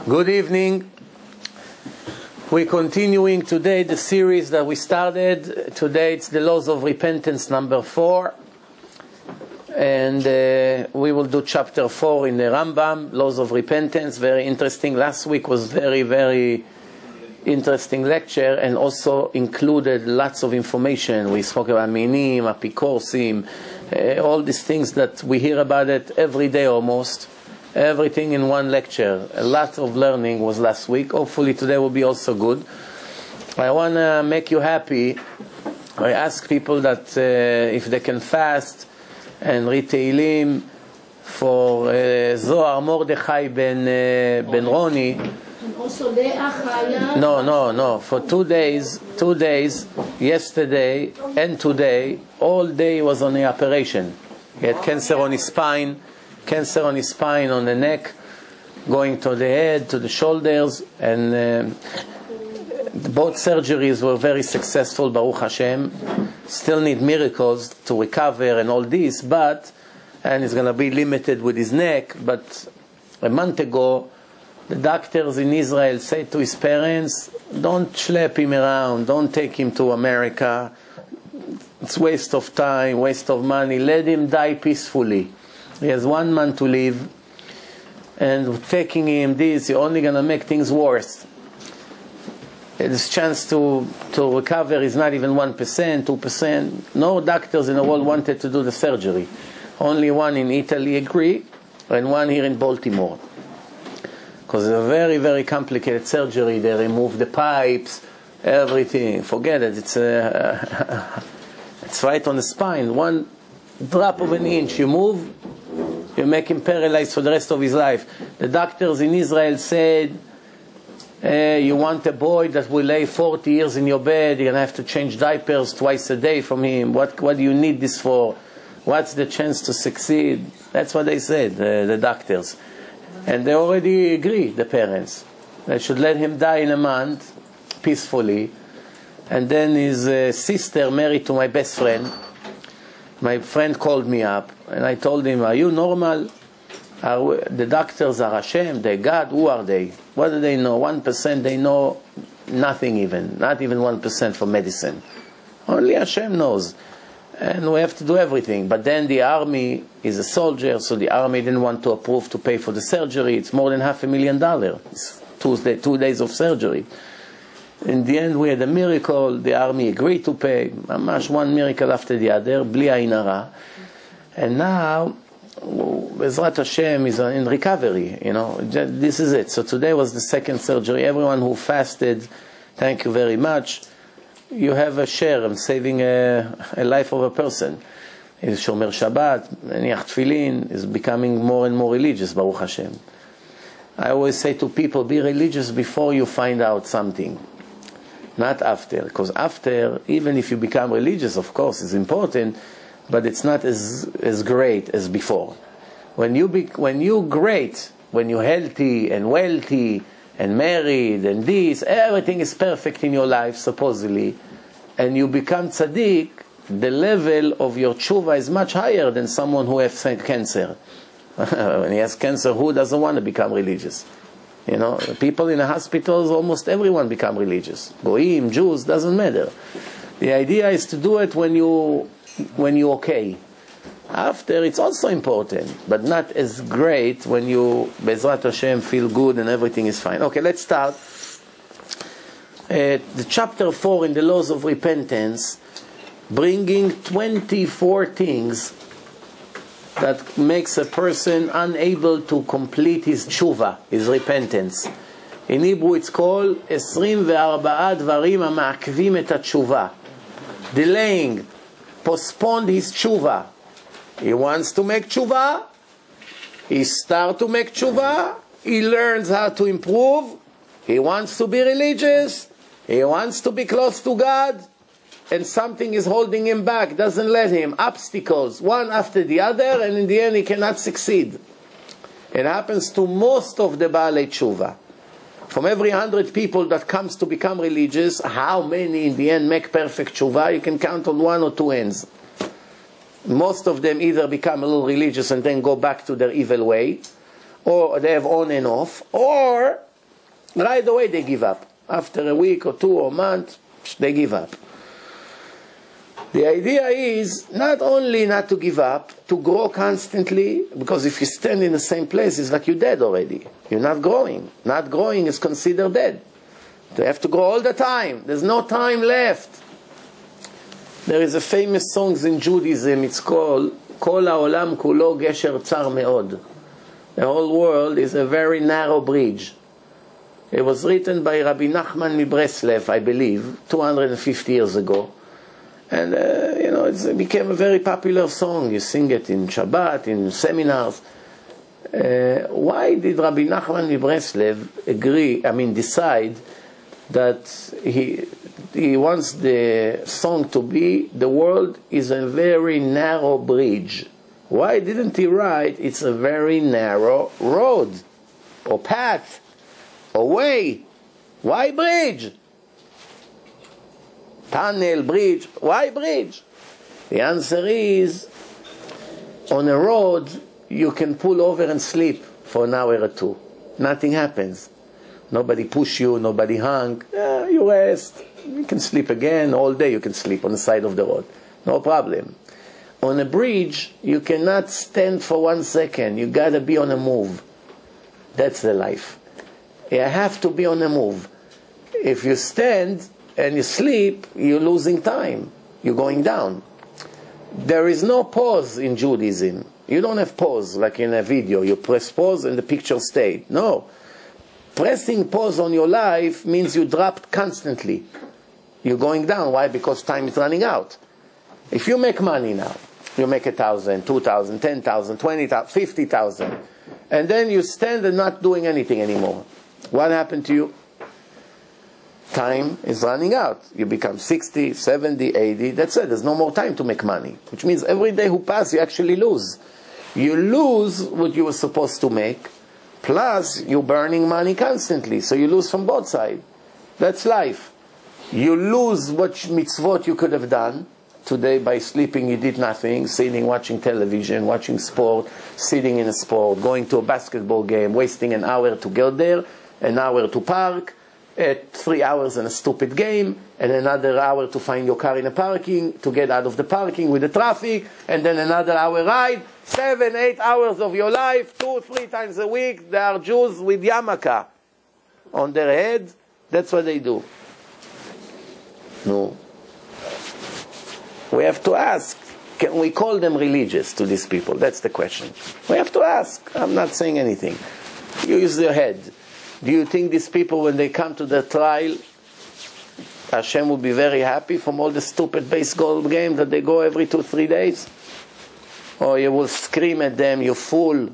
Good evening. We're continuing today the series that we started. Today it's the Laws of Repentance number 4. And we will do chapter 4 in the Rambam, Laws of Repentance. Very interesting. Last week was very interesting lecture and also included lots of information. We spoke about minim, apikorsim, all these things that we hear about it every day almost. Everything in one lecture. A lot of learning was last week. Hopefully today will be also good. I want to make you happy. I ask people that if they can fast and read Tehillim for Zohar Mordechai ben Roni. No. For 2 days, yesterday and today, all day was on the operation. He had cancer on his spine, on the neck, going to the head, to the shoulders, and both surgeries were very successful, Baruch Hashem. Still need miracles to recover and all this, and he's going to be limited with his neck. But a month ago, the doctors in Israel said to his parents, don't schlep him around, don't take him to America. It's waste of time, waste of money. Let him die peacefully. He has 1 month to live, and taking him this, you're only going to make things worse. His chance to recover is not even 1%, 2%. No doctors in the world wanted to do the surgery. Only one in Italy agreed, and one here in Baltimore. Because it's a very complicated surgery. They remove the pipes, everything. Forget it. It's right on the spine. 1 drop of an inch you move, you make him paralyzed for the rest of his life. The doctors in Israel said, you want a boy that will lay 40 years in your bed, you're going to have to change diapers twice a day from him. What do you need this for? What's the chance to succeed? That's what they said, the doctors. And they already agree, the parents. They should let him die in a month, peacefully. And then his sister married to my best friend. My friend called me up, and I told him, are you normal? The doctors are Hashem, they're God, who are they? What do they know? 1% they know nothing even, not even 1% for medicine. Only Hashem knows. And we have to do everything. But then the army is a soldier, so the army didn't want to approve to pay for the surgery. It's more than $500,000. It's 2 days of surgery. In the end, we had a miracle. The army agreed to pay. Mamash, one miracle after the other, bli ayin hara. And now, Bezrat Hashem is in recovery. You know, this is it. So today was the second surgery. Everyone who fasted, thank you very much. You have a share in saving a life of a person. He's Shomer Shabbat, Niach Tfilin, is becoming more and more religious, Baruch Hashem. I always say to people, be religious before you find out something. Not after, because after, even if you become religious, of course, it's important, but it's not as great as before. When you're great, when you're healthy and wealthy and married and this, everything is perfect in your life, supposedly, and you become tzaddik, the level of your tshuva is much higher than someone who has cancer. When he has cancer, who doesn't want to become religious? You know, people in the hospitals, almost everyone become religious. Goyim, Jews, doesn't matter. The idea is to do it when you're okay. After, it's also important, but not as great when you, Bezrat Hashem, feel good and everything is fine. Okay, let's start. The chapter 4 in the Laws of Repentance, bringing 24 things that makes a person unable to complete his tshuva, his repentance. In Hebrew it's called 24 דברים המעכבים את התשובה. Delaying, postponed his tshuva. He wants to make tshuva, he starts to make tshuva, he learns how to improve, he wants to be religious, he wants to be close to God, and something is holding him back, doesn't let him, obstacles, one after the other, and in the end he cannot succeed. It happens to most of the Baalei Tshuva. From every 100 people that comes to become religious, how many in the end make perfect tshuva? You can count on 1 or 2 hands. Most of them either become a little religious and then go back to their evil way, or they have on and off, or right away they give up. After a week or 2 or a month, they give up. The idea is not only not to give up, to grow constantly, because if you stand in the same place, it's like you're dead already. You're not growing. Not growing is considered dead. You have to grow all the time. There's no time left. There is a famous song in Judaism, it's called Kol ha'olam kulo gesher tzar me'od. The whole world is a very narrow bridge. It was written by Rabbi Nachman Mibreslev, I believe, 250 years ago. And, it became a very popular song. You sing it in Shabbat, in seminars. Why did Rabbi Nachman Mibreslev decide that he wants the song to be, the world is a very narrow bridge? Why didn't he write, it's a very narrow road, or path, or way? Why bridge? Tunnel, bridge. Why bridge? The answer is, on a road, you can pull over and sleep for an hour or 2. Nothing happens. Nobody push you, nobody hung. You rest. You can sleep again. All day you can sleep on the side of the road. No problem. On a bridge, you cannot stand for 1 second. You got to be on a move. That's the life. You have to be on a move. If you stand and you sleep, you're losing time. You're going down. There is no pause in Judaism. You don't have pause like in a video. You press pause and the picture stayed. No. Pressing pause on your life means you dropped constantly. You're going down. Why? Because time is running out. If you make money now, you make 1,000, 2,000, 10,000, 20,000, 50,000, and then you stand and not doing anything anymore. What happened to you? Time is running out. You become 60, 70, 80. That's it. There's no more time to make money. Which means every day who passes, you actually lose. You lose what you were supposed to make, plus you're burning money constantly. So you lose from both sides. That's life. You lose what mitzvot you could have done. Today by sleeping you did nothing, sitting, watching television, watching sport, sitting in a sport, going to a basketball game, wasting an hour to get there, an hour to park, 3 hours in a stupid game, and another hour to find your car in a parking, to get out of the parking with the traffic, and then another hour ride. 7, 8 hours of your life, 2, 3 times a week. There are Jews with yarmulke on their head. That's what they do. No. We have to ask, can we call them religious to these people? That's the question. We have to ask. I'm not saying anything. You use your head. Do you think these people, when they come to the trial, Hashem will be very happy from all the stupid baseball games that they go every 2, 3 days? Or you will scream at them, you fool.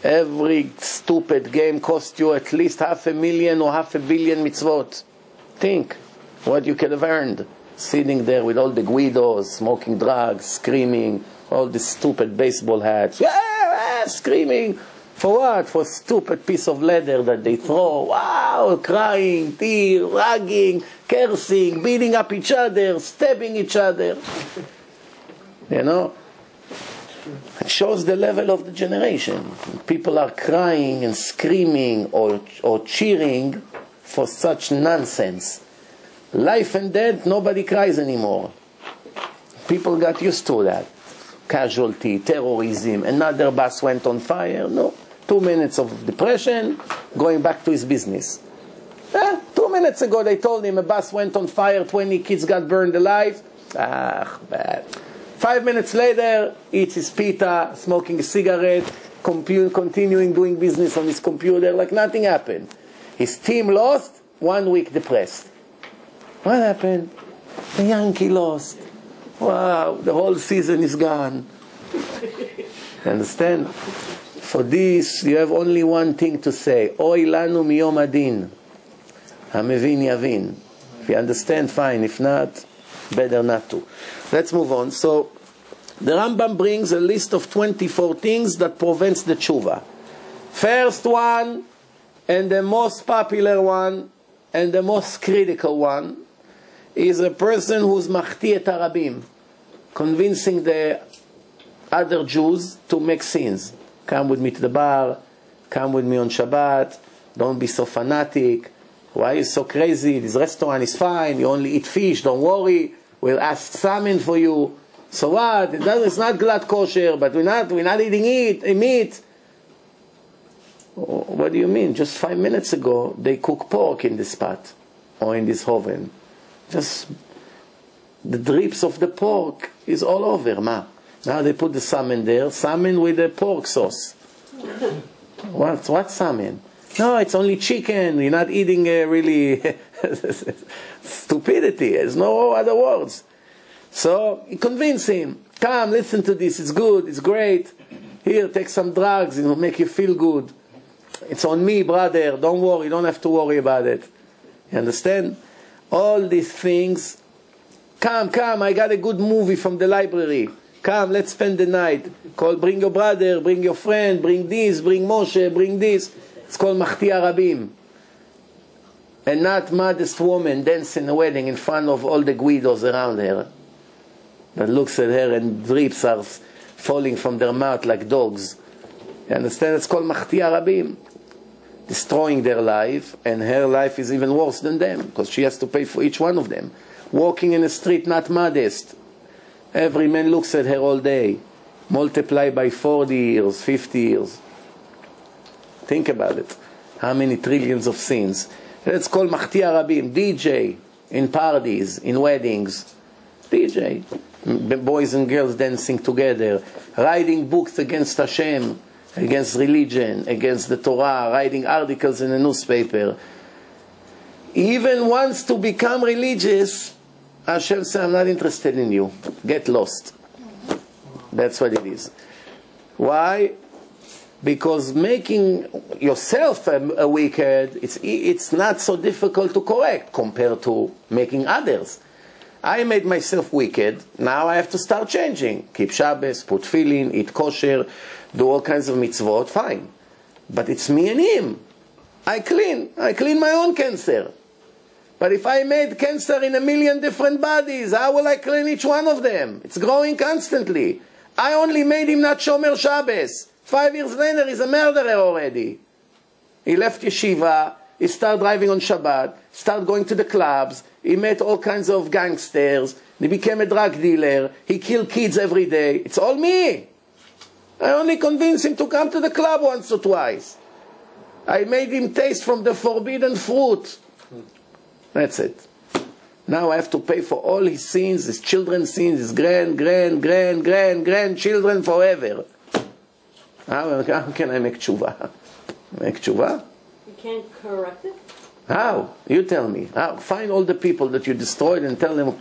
Every stupid game cost you at least 500,000 or 500 million mitzvot. Think what you could have earned. Sitting there with all the guidos, smoking drugs, screaming, all these stupid baseball hats, screaming. For what? For a stupid piece of leather that they throw. Wow, crying, tears, hugging, cursing, beating up each other, stabbing each other. You know? It shows the level of the generation. People are crying and screaming or cheering for such nonsense. Life and death, nobody cries anymore. People got used to that. Casualty, terrorism, another bus went on fire. No. 2 minutes of depression, going back to his business. 2 minutes ago they told him a bus went on fire, 20 kids got burned alive. Bad. 5 minutes later, eats his pita, smoking a cigarette, continuing doing business on his computer like nothing happened. His team lost, 1 week depressed. What happened? The Yankee lost. Wow, the whole season is gone. Understand? For this, you have only one thing to say. Oy lanu miyom adin. Hamevin yavin. If you understand, fine. If not, better not to. Let's move on. So, the Rambam brings a list of 24 things that prevents the tshuva. First one, and the most popular one, and the most critical one, is a person who's machti et harabim, convincing the other Jews to make sins. Come with me to the bar, Come with me on Shabbat. Don't be so fanatic. Why are you so crazy? This restaurant is fine. You only eat fish. Don't worry. We'll ask salmon for you. So what? It's not glad kosher, but we're not eating meat. What do you mean? Just 5 minutes ago, they cook pork in this pot or in this oven. Just the drips of the pork is all over. Ma. Now they put the salmon there. Salmon with the pork sauce. What salmon? No, it's only chicken. You're not eating really stupidity. There's no other words. So he convinced him. Come, listen to this. It's good. It's great. Here, take some drugs. It will make you feel good. It's on me, brother. Don't worry. You don't have to worry about it. You understand? All these things. Come. I got a good movie from the library. Come, let's spend the night. Bring your brother, bring your friend, bring this, bring Moshe, bring this. It's called Machtia Rabim. And not modest woman dancing a wedding in front of all the guidos around her. That looks at her and drips are falling from their mouth like dogs. You understand? It's called Machtia Rabim. Destroying their life, and her life is even worse than them, because she has to pay for each one of them. Walking in the street, not modest. Every man looks at her all day. Multiply by 40 years, 50 years. Think about it. How many trillions of sins. That's called Machtia Rabim. DJ in parties, in weddings. DJ. Boys and girls dancing together. Writing books against Hashem, against religion, against the Torah. Writing articles in a newspaper. Even wants to become religious. Hashem says, I'm not interested in you. Get lost. That's what it is. Why? Because making yourself a wicked, it's not so difficult to correct compared to making others. I made myself wicked. Now I have to start changing. Keep Shabbos, put tefillin, eat kosher, do all kinds of mitzvot. Fine. But it's me and him. I clean my own cancer. But if I made cancer in 1 million different bodies, how will I clean each one of them? It's growing constantly. I only made him not Shomer Shabbos. 5 years later, he's a murderer already. He left yeshiva, he started driving on Shabbat, started going to the clubs, he met all kinds of gangsters, he became a drug dealer, he killed kids every day. It's all me. I only convinced him to come to the club once or twice. I made him taste from the forbidden fruit. That's it. Now I have to pay for all his sins, his children's sins, his grandchildren forever. How can I make tshuva? Make tshuva? You can't correct it? How? You tell me. How? Find all the people that you destroyed and tell them,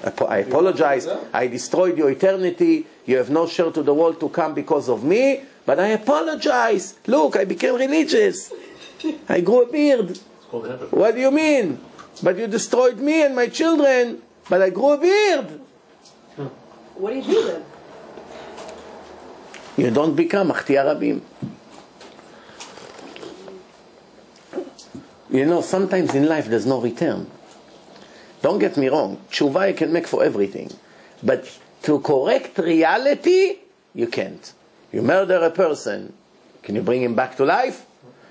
I apologize, I destroyed your eternity, you have no share to the world to come because of me, but I apologize. Look, I became religious. I grew a beard. What do you mean? But you destroyed me and my children, but I grew a beard. What do you do then? You don't become Machtia Rabim. You know, sometimes in life there's no return. Don't get me wrong, tshuva you can make for everything. But to correct reality, you can't. You murder a person, can you bring him back to life?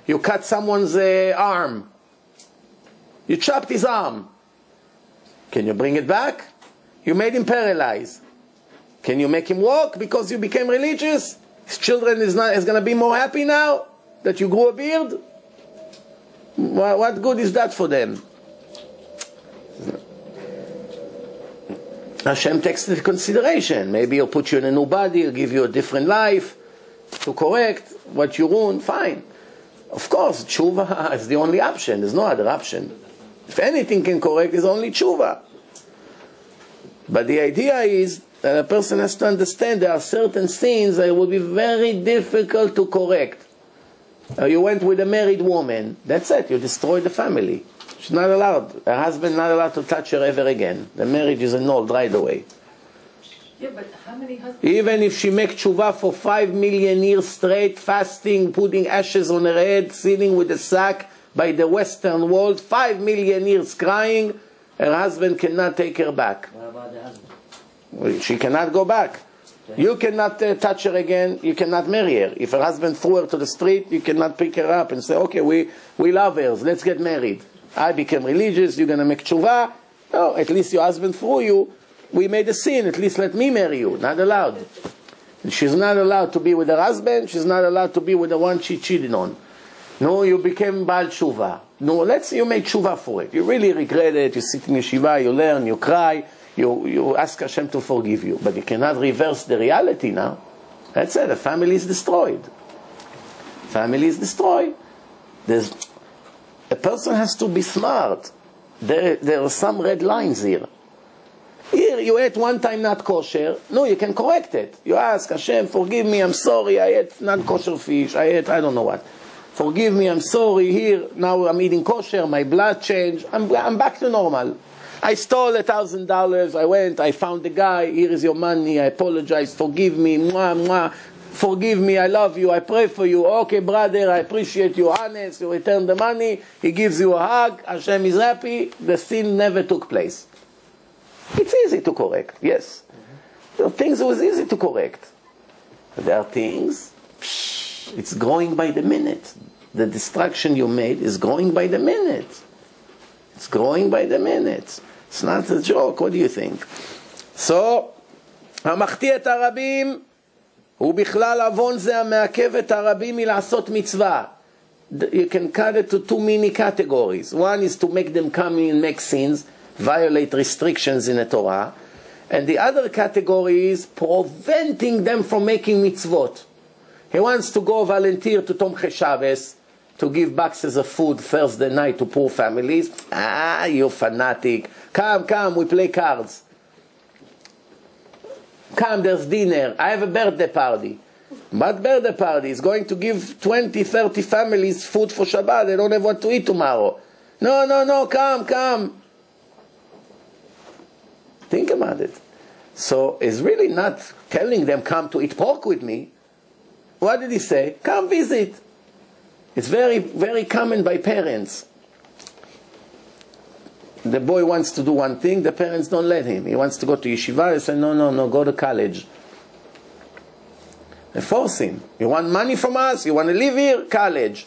You cut someone's arm. You chopped his arm. Can you bring it back? You made him paralyzed. Can you make him walk because you became religious? His children is going to be more happy now that you grew a beard? What good is that for them? Hashem takes into consideration. Maybe he'll put you in a new body, he'll give you a different life to correct what you ruined. Fine. Of course, tshuva is the only option. There's no other option. If anything can correct, it's only tshuva. But the idea is that a person has to understand there are certain sins that will be very difficult to correct. You went with a married woman, that's it, you destroyed the family. She's not allowed, her husband not allowed to touch her ever again. The marriage is annulled right away. Yeah, but how many husbands? Even if she makes tshuva for 5 million years straight, fasting, putting ashes on her head, sitting with a sack by the Western world, 5 million years crying, her husband cannot take her back. What about the husband? She cannot go back. You cannot touch her again. You cannot marry her. If her husband threw her to the street, you cannot pick her up and say, okay, we love her. Let's get married. I became religious. You're going to make tshuva. No, at least your husband threw you. We made a sin. At least let me marry you. Not allowed. She's not allowed to be with her husband. She's not allowed to be with the one she cheated on. No, you became Baal Tshuva. No, let's say you made tshuva for it. You really regret it. You sit in yeshiva, you learn, you cry. You ask Hashem to forgive you. But you cannot reverse the reality now. That's it. The family is destroyed. Family is destroyed. A person has to be smart. There are some red lines here. Here, you ate one time not kosher. No, you can correct it. You ask, Hashem, forgive me, I'm sorry, I ate not kosher fish, I don't know what. Forgive me, I'm sorry, here, now I'm eating kosher, my blood changed, I'm back to normal. I stole $1,000, I went, I found the guy, here is your money, I apologize, forgive me, mwah, mwah. Forgive me, I love you, I pray for you. Okay, brother, I appreciate you, honest, you return the money, he gives you a hug, Hashem is happy, the sin never took place. It's easy to correct, yes. There are things it was easy to correct. There are things, it's growing by the minute. The destruction you made is growing by the minute. It's growing by the minute. It's not a joke, what do you think? So, המחטיא את הרבים, הוא בכלל עוון זה המעכב את הרבים מלעשות מצווה. You can cut it to two mini categories. One is to make them come in and make sins, violate restrictions in the Torah. And the other category is preventing them from making mitzvot. He wants to go volunteer to Tomchei Shabbos, to give boxes of food Thursday night to poor families. Ah, you fanatic. Come, we play cards. Come, there's dinner. I have a birthday party. What birthday party? Is going to give 20, 30 families food for Shabbat. They don't have what to eat tomorrow. No, come. Think about it. So it's really not telling them, come to eat pork with me. What did he say? Come visit. It's very, very common by parents. The boy wants to do one thing, the parents don't let him. He wants to go to yeshiva, they say, no, go to college. They force him. You want money from us? You want to live here? College.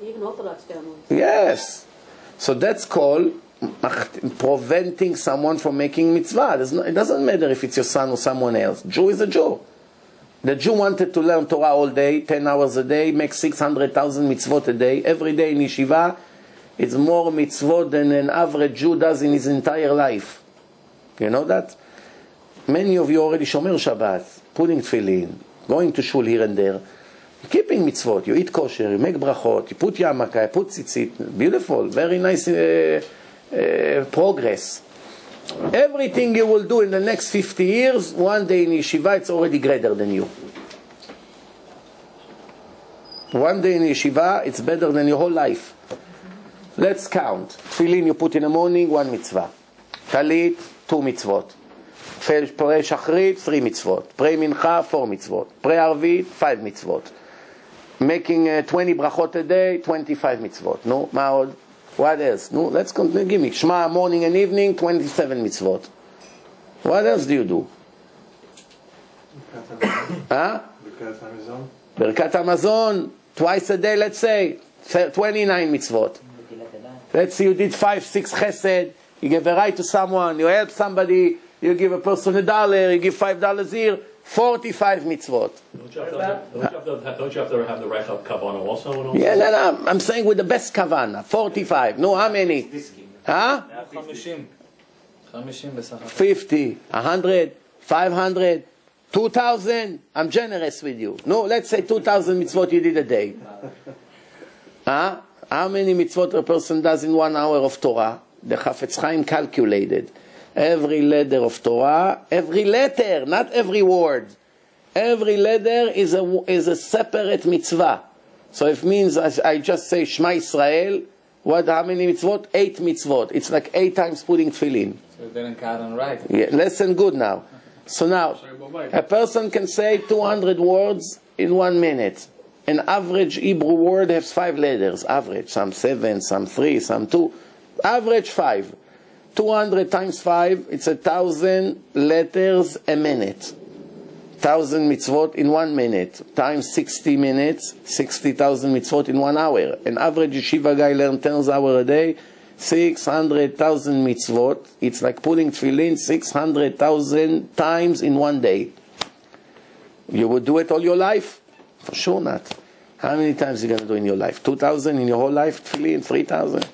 Even Orthodox families. Yes. So that's called preventing someone from making mitzvah. It doesn't matter if it's your son or someone else. Jew is a Jew. The Jew wanted to learn Torah all day, 10 hours a day, make 600,000 mitzvot a day. Every day in yeshiva, it's more mitzvot than an average Jew does in his entire life. You know that? Many of you already shomer Shabbat, putting tefillin, going to shul here and there, keeping mitzvot. You eat kosher, you make brachot, you put yarmulke, you put tzitzit. Beautiful, very nice progress. Everything you will do in the next 50 years, one day in yeshiva, it's already greater than you. One day in yeshiva, it's better than your whole life. Let's count. Tefillin you put in the morning, 1 mitzvah. Talit, 2 mitzvot. Pray shachrit, 3 mitzvot. Pray mincha, 4 mitzvot. Pray arvit, 5 mitzvot. Making 20 brachot a day, 25 mitzvot. No, ma od? What else? No, let's continue. Give me Shema morning and evening, 27 mitzvot. What else do you do? Huh? Birkat Hamazon, twice a day, let's say, 29 mitzvot. Let's say you did 5, 6 chesed, you give a right to someone, you help somebody, you give a person $1, you give $5 here, 45 mitzvot. Don't you have to have the right of kavanah also? Yeah, no, I'm saying with the best kavanah, 45. No, how many? Huh? 50, 100, 500, 2,000. I'm generous with you. No, let's say 2,000 mitzvot you did a day. Huh? How many mitzvot a person does in 1 hour of Torah? The Chafetz Chaim calculated. Every letter of Torah, every letter, not every word. Every letter is a separate mitzvah. So it means I just say Shema Israel. How many mitzvot? 8 mitzvot. It's like 8 times putting tefillin. So it didn't count on right. Yeah, lesson good now. So now, a person can say 200 words in 1 minute. An average Hebrew word has 5 letters. Average. Some 7, some 3, some 2. Average 5. 200 times 5, it's 1,000 letters a minute. 60,000 mitzvot in 1 minute, times 60 minutes, 60,000 mitzvot in 1 hour. An average yeshiva guy learns 10 hours a day, 600,000 mitzvot. It's like putting tefillin 600,000 times in 1 day. You would do it all your life? For sure not. How many times are you going to do in your life? 2,000 in your whole life? Tefillin, 3,000?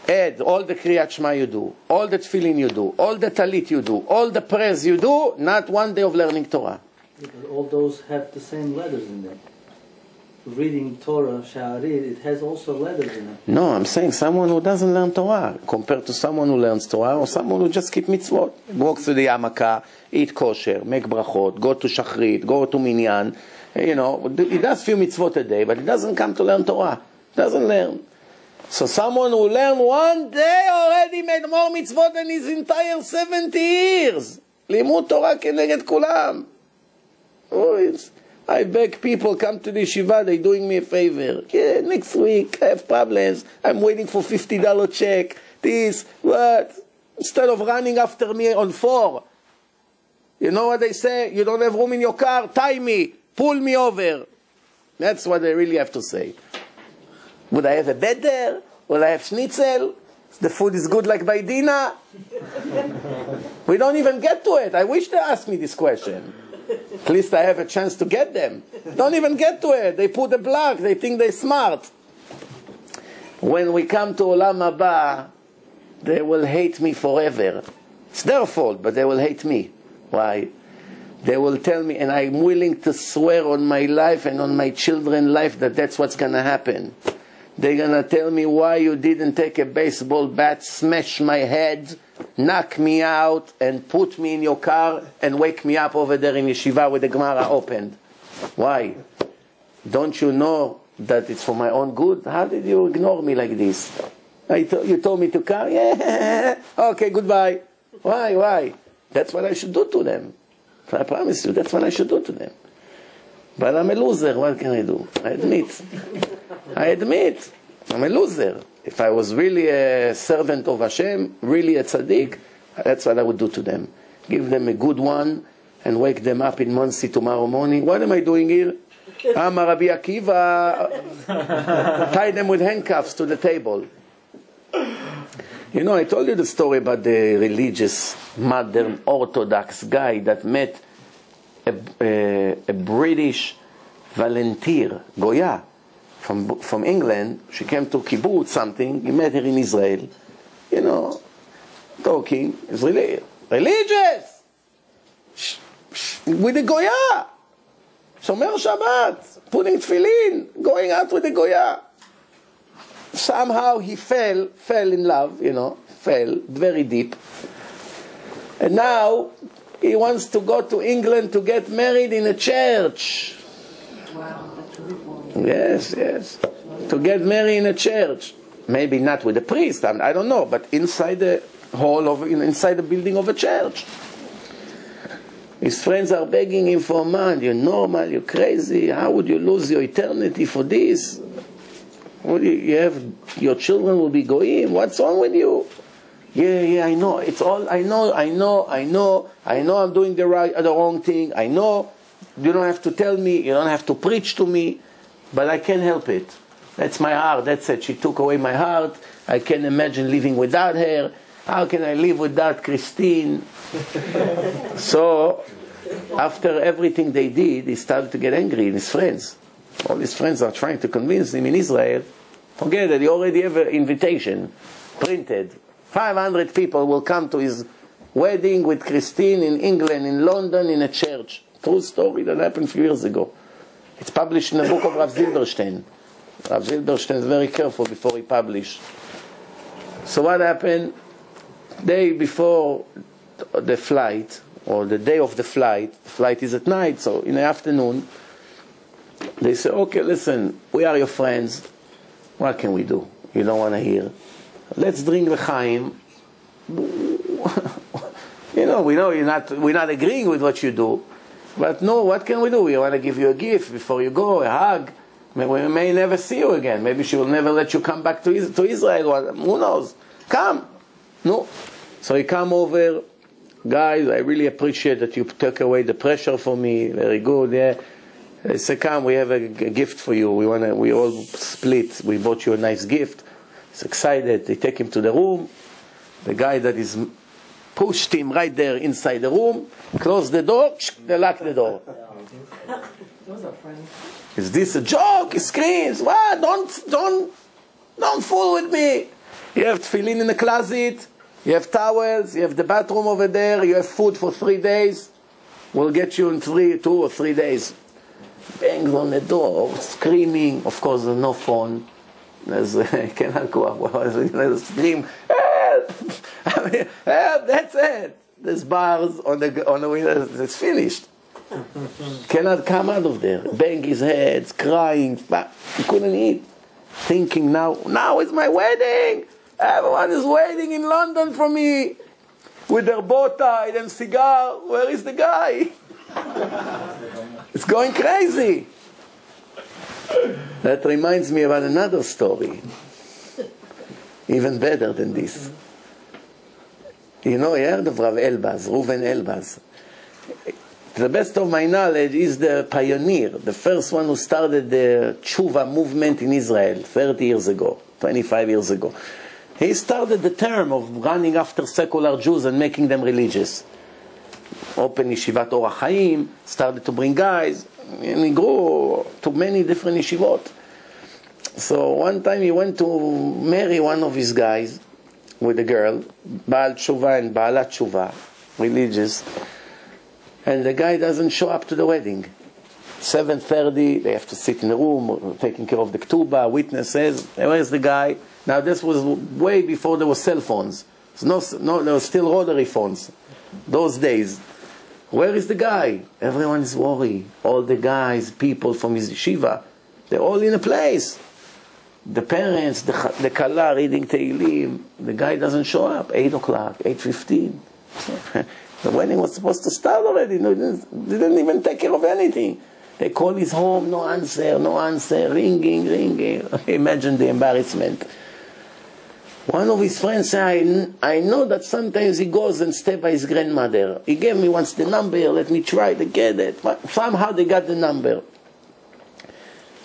Add all the Kriyat Shema you do, all the Tefillin you do, all the Talit you do, all the prayers you do, not 1 day of learning Torah. Yeah, but all those have the same letters in them. Reading Torah, Sha'arid, it has also letters in it. No, I'm saying someone who doesn't learn Torah compared to someone who learns Torah or someone who just keep mitzvot. Walks to the Yamaka, eat kosher, make brachot, go to Shachrit, go to Minyan. You know, he does few mitzvot a day, but he doesn't come to learn Torah. Doesn't learn. So someone who learned 1 day already made more mitzvot than his entire 70 years. Limud Torah keneged kulam. Oh, I beg people, come to the yeshiva, they're doing me a favor. Yeah, next week, I have problems. I'm waiting for $50 check. This, what? Instead of running after me on 4. You know what they say? You don't have room in your car? Tie me. Pull me over. That's what they really have to say. Would I have a bed there? Will I have schnitzel? The food is good like by Dina? We don't even get to it. I wish they asked me this question. At least I have a chance to get them. Don't even get to it. They put a block. They think they're smart. When we come to Olam Haba, they will hate me forever. It's their fault, but they will hate me. Why? They will tell me, and I'm willing to swear on my life and on my children's life that that's what's going to happen. They're going to tell me why you didn't take a baseball bat, smash my head, knock me out, and put me in your car and wake me up over there in yeshiva with the Gemara opened. Why? Don't you know that it's for my own good? How did you ignore me like this? You told me to come? Yeah. Okay, goodbye. Why? That's what I should do to them. I promise you, that's what I should do to them. But I'm a loser. What can I do? I admit. I'm a loser. If I was really a servant of Hashem, really a tzaddik, that's what I would do to them. Give them a good one and wake them up in Monsey tomorrow morning. What am I doing here? I'm a Rabbi Akiva. Tie them with handcuffs to the table. You know, I told you the story about the religious, modern, orthodox guy that met a British volunteer, Goya, from England. She came to kibbutz something. He met her in Israel. You know, talking. He's really religious. With the Goya. Shomer Shabbat. Putting tefillin. Going out with the Goya. Somehow he fell in love, you know, fell very deep. And now he wants to go to England to get married in a church. Wow, that's really cool. Yes. To get married in a church. Maybe not with a priest, I don't know, but inside the inside the building of a church. His friends are begging him for money. You're normal, you're crazy. How would you lose your eternity for this? You have your children will be goyim. What's wrong with you? Yeah, I know. It's all I know. I'm doing the wrong thing. I know. You don't have to tell me. You don't have to preach to me. But I can't help it. That's my heart. That's it. She took away my heart. I can't imagine living without her. How can I live without Christine? So, after everything they did, he started to get angry in his friends. All his friends are trying to convince him in Israel. Forget it, he already have an invitation printed. 500 people will come to his wedding with Christine in England, in London, in a church. True story that happened a few years ago. It's published in the book of Rav Zilberstein. Rav Zilberstein is very careful before he published. So what happened? Day before the flight, or the day of the flight is at night, so in the afternoon, they say, okay, listen, we are your friends. What can we do? You don't want to hear. Let's drink l'chaim. You know, we're not agreeing with what you do. But no, what can we do? We want to give you a gift before you go, a hug. We may never see you again. Maybe she will never let you come back to Israel. Who knows? Come. No. So he come over guys, I really appreciate that you took away the pressure for me. Very good, yeah. They say, come, we have a gift for you. We all split. We bought you a nice gift. He's excited. They take him to the room. The guy that is pushed him right there inside the room, close the door, they lock the door. Those are friends. Is this a joke? He screams, what? Don't fool with me. You have tefillin in the closet, you have towels, you have the bathroom over there, you have food for 3 days. We'll get you in 2 or 3 days. Bangs on the door, screaming. Of course, there's no phone. There's scream, help! Help! That's it. There's bars on the window. It's finished. Cannot come out of there. Bang his head, crying. He couldn't eat. Thinking now is my wedding. Everyone is waiting in London for me with their bow tie and cigar. Where is the guy? It's going crazy. That reminds me about another story, even better than this. You know, you heard of Rav Elbaz, Reuven Elbaz. To the best of my knowledge, is the pioneer, the first one who started the tshuva movement in Israel 30 years ago, 25 years ago. He started the term of running after secular Jews and making them religious. Opened Yeshivat Orach Chaim, started to bring guys, and he grew to many different yeshivot. So one time he went to marry one of his guys with a girl, Baal Tshuva and Baalat Tshuva, religious, and the guy doesn't show up to the wedding. 7:30, they have to sit in a room, taking care of the ketubah, witnesses. Where's the guy? Now this was way before there were cell phones. There were still rotary phones. Those days. Where is the guy? Everyone is worried. All the guys, people from his yeshiva, they're all in a place. The parents, the kala reading Tehillim, the guy doesn't show up. 8 o'clock, 8:15. The wedding was supposed to start already. No, didn't even take care of anything. They call his home, no answer, ringing. Imagine the embarrassment. One of his friends said, I know that sometimes he goes and stays by his grandmother. He gave me once the number, let me try to get it. But somehow they got the number.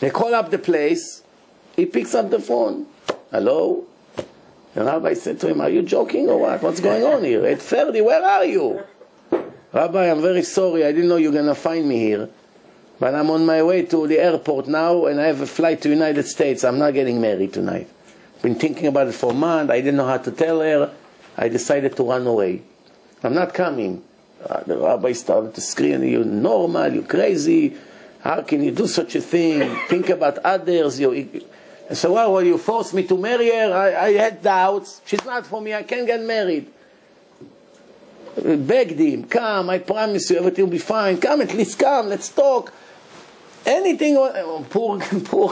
They call up the place. He picks up the phone. Hello? The rabbi said to him, are you joking or what? What's going on here? 8:30, where are you? Rabbi, I'm very sorry. I didn't know you were going to find me here. But I'm on my way to the airport now, and I have a flight to the United States. I'm not getting married tonight. Been thinking about it for a month. I didn't know how to tell her. I decided to run away. I'm not coming. The rabbi started to scream, you're normal, you're crazy. How can you do such a thing? Think about others. So, well, you forced me to marry her. I had doubts. She's not for me. I can't get married. Begged him, come, I promise you, everything will be fine. Come, at least come, let's talk. Anything. Poor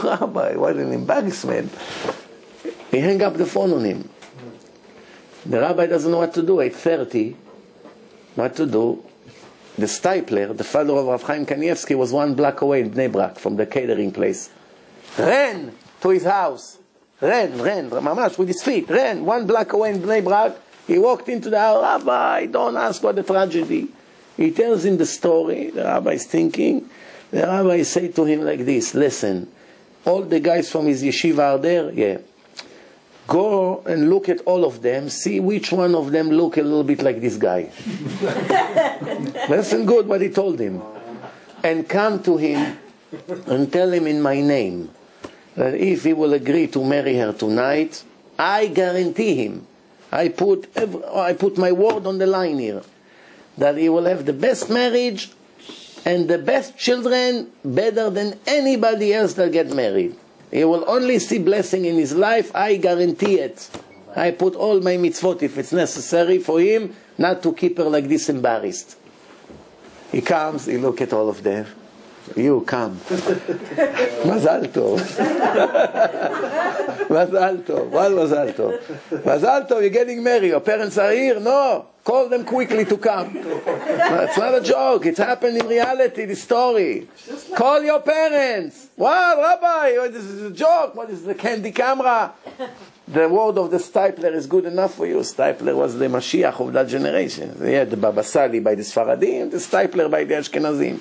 rabbi, what an embarrassment. He hung up the phone on him. The rabbi doesn't know what to do. 8:30, what to do? The stipler, the father of Rav Chaim Kanievsky, was 1 block away in Bnei Brak from the catering place. Ran to his house. Ran, mamash, with his feet. Ran 1 block away in Bnei Brak. He walked into the house. Rabbi, don't ask what the tragedy. He tells him the story. The rabbi is thinking. The rabbi said to him like this, listen, all the guys from his yeshiva are there? Yeah. Go and look at all of them, see which one of them look a little bit like this guy. Listen good what he told him. And come to him and tell him in my name that if he will agree to marry her tonight, I guarantee him, I put my word on the line here, that he will have the best marriage and the best children better than anybody else that get married. He will only see blessing in his life, I guarantee it. I put all my mitzvot if it's necessary for him not to keep her like this embarrassed. He comes, he look at all of them. You come. Mazal tov. Mazal tov. What Mazal tov? Mazal tov, you're getting married. Your parents are here? No. Call them quickly to come. No, it's not a joke. It happened in reality, the story. Call your parents. What, Rabbi? This is a joke. What is the candy camera? The word of the Stipler is good enough for you. Stipler was the Mashiach of that generation. They had the Baba Sali by the Sfaradim, the Stipler by the Ashkenazim.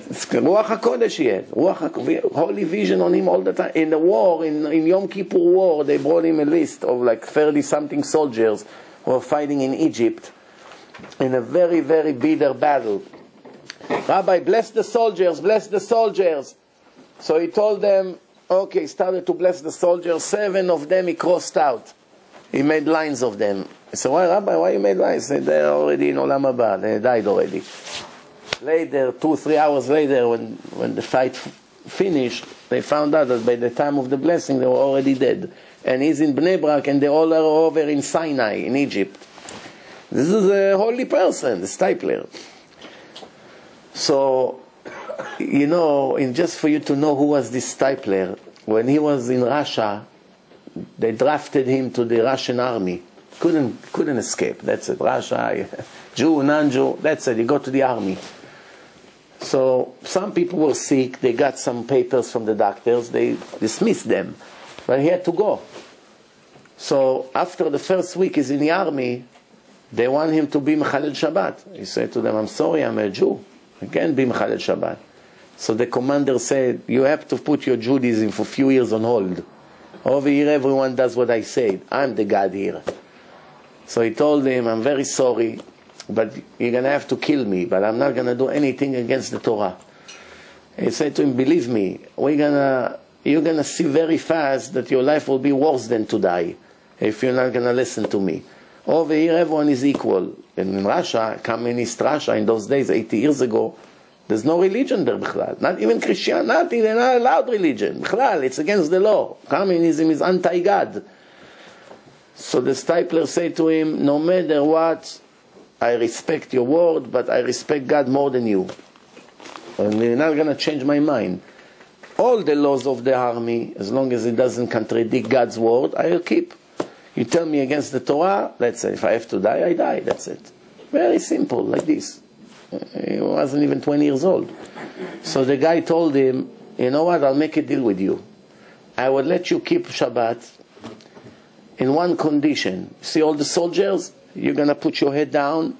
It's Ruach HaKodesh he had. Holy vision on him all the time. In the war, in Yom Kippur War, they brought him a list of like 30-something soldiers who were fighting in Egypt in a very, very bitter battle. Rabbi, bless the soldiers, bless the soldiers. So he told them, okay, he started to bless the soldiers. 7 of them he crossed out. He made lines of them. I said, why, Rabbi, why you made lines? He said, they're already in Olam Haba. They died already. Later, 2-3 hours later, when the fight finished, they found out that by the time of the blessing, they were already dead. And he's in Bnei Brak, and they all are over in Sinai, in Egypt. This is a holy person, the Stipler. So, you know, just for you to know who was this Stipler, when he was in Russia, they drafted him to the Russian army. Couldn't escape. That's it. Russia, Jew, non-Jew, that's it. He got to the army. So some people were sick. They got some papers from the doctors. They dismissed them. But he had to go. So after the first week he's in the army, they want him to be Mechalel Shabbat. He said to them, I'm sorry, I'm a Jew. I can't be Mechalel Shabbat. So the commander said, you have to put your Judaism for a few years on hold. Over here everyone does what I said. I'm the God here. So he told him, I'm very sorry, but you're going to have to kill me, but I'm not going to do anything against the Torah. He said to him, believe me, you're going to see very fast that your life will be worse than to die if you're not going to listen to me. Over here everyone is equal. And in Russia, communist Russia, in those days, 80 years ago, there's no religion there, bichlal. Not even Christianity, they're not allowed religion. Bichlal, it's against the law. Communism is anti-God. So the Stipler said to him, no matter what, I respect your word, but I respect God more than you. And you're not going to change my mind. All the laws of the army, as long as it doesn't contradict God's word, I will keep. You tell me against the Torah, let's say, if I have to die, I die, that's it. Very simple, like this. He wasn't even 20 years old. So the guy told him, you know what, I'll make a deal with you. I will let you keep Shabbat in one condition. See all the soldiers? You're going to put your head down,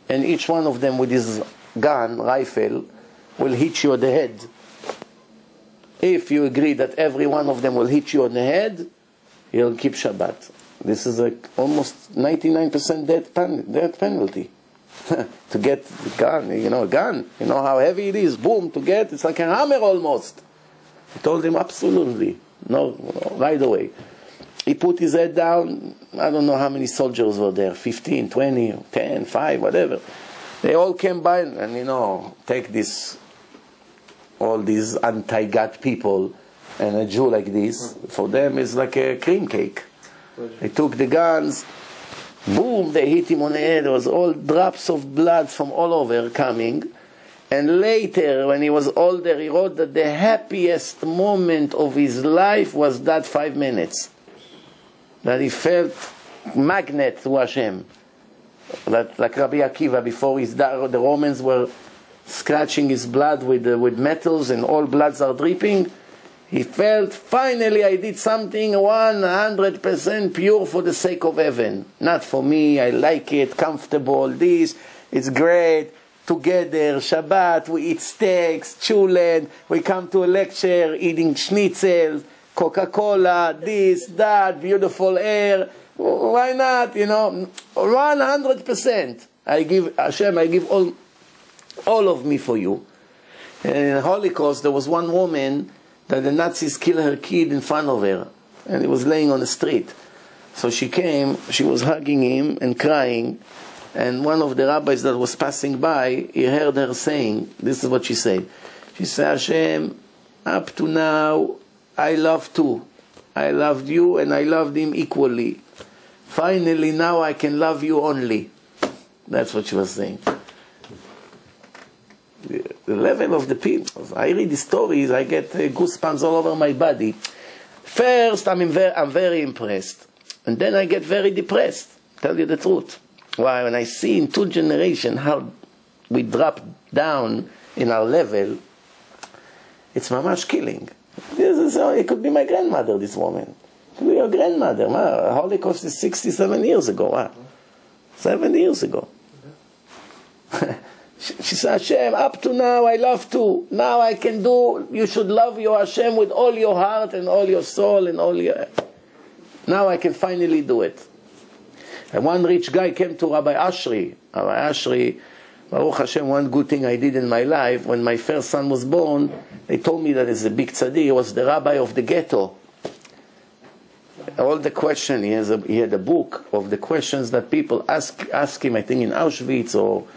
and each one of them with his gun, rifle, will hit you on the head. If you agree that every one of them will hit you on the head, you'll keep Shabbat. This is almost 99% death penalty. To get the gun, a gun, you know how heavy it is, boom, to get, it's like a hammer almost. He told him, absolutely, no, right away. He put his head down, I don't know how many soldiers were there, 15, 20, 10, 5, whatever. They all came by and, take this, all these anti-God people, and a Jew like this, for them is like a cream cake. They took the guns, boom, they hit him on the head. There was all drops of blood from all over coming. And later, when he was older, he wrote that the happiest moment of his life was that 5 minutes. That he felt magnet to Hashem. That, like Rabbi Akiva, before his died, the Romans were scratching his blood with metals and all bloods are dripping. He felt, finally I did something 100% pure for the sake of heaven. Not for me, I like it, comfortable, this, it's great. Together, Shabbat, we eat steaks, chulen, we come to a lecture, eating schnitzel, Coca-Cola, this, that, beautiful air. Why not, 100%. I give, Hashem, I give all of me for you. And in the Holocaust, there was one woman that the Nazis killed her kid in front of her, and he was laying on the street. So she came, she was hugging him and crying, and one of the rabbis that was passing by, he heard her saying, this is what she said. She said, Hashem, up to now, I loved too. I loved you and I loved him equally. Finally, now I can love you only. That's what she was saying. The level of the people. I read the stories, I get goosebumps all over my body. First, I'm very impressed. And then I get very depressed. Tell you the truth. Why? When I see in 2 generations how we drop down in our level, it's mamash killing. It could be my grandmother, this woman. It could be your grandmother. The Holocaust is 67 years ago. 70 years ago. She said, Hashem, up to now I love to. Now I can do, you should love your Hashem with all your heart and all your soul and all your... Now I can finally do it. And one rich guy came to Rabbi Ashri. Rabbi Ashri, Baruch Hashem, one good thing I did in my life, when my first son was born, they told me that he's a big tzaddik. He was the rabbi of the ghetto. All the questions, he had a book of the questions that people ask him, I think in Auschwitz or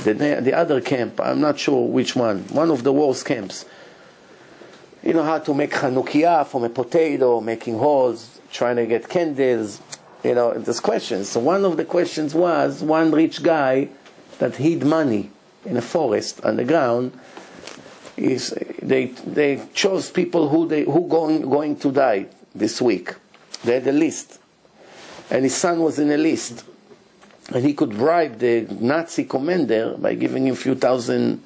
the other camp, I'm not sure which one of the worst camps. You know how to make Chanukiah from a potato, making holes, trying to get candles, you know, there's questions. So one of the questions was, one rich guy that hid money in a forest underground, they chose people who going to die this week. They had a list, and his son was in a list, and he could bribe the Nazi commander by giving him a few thousand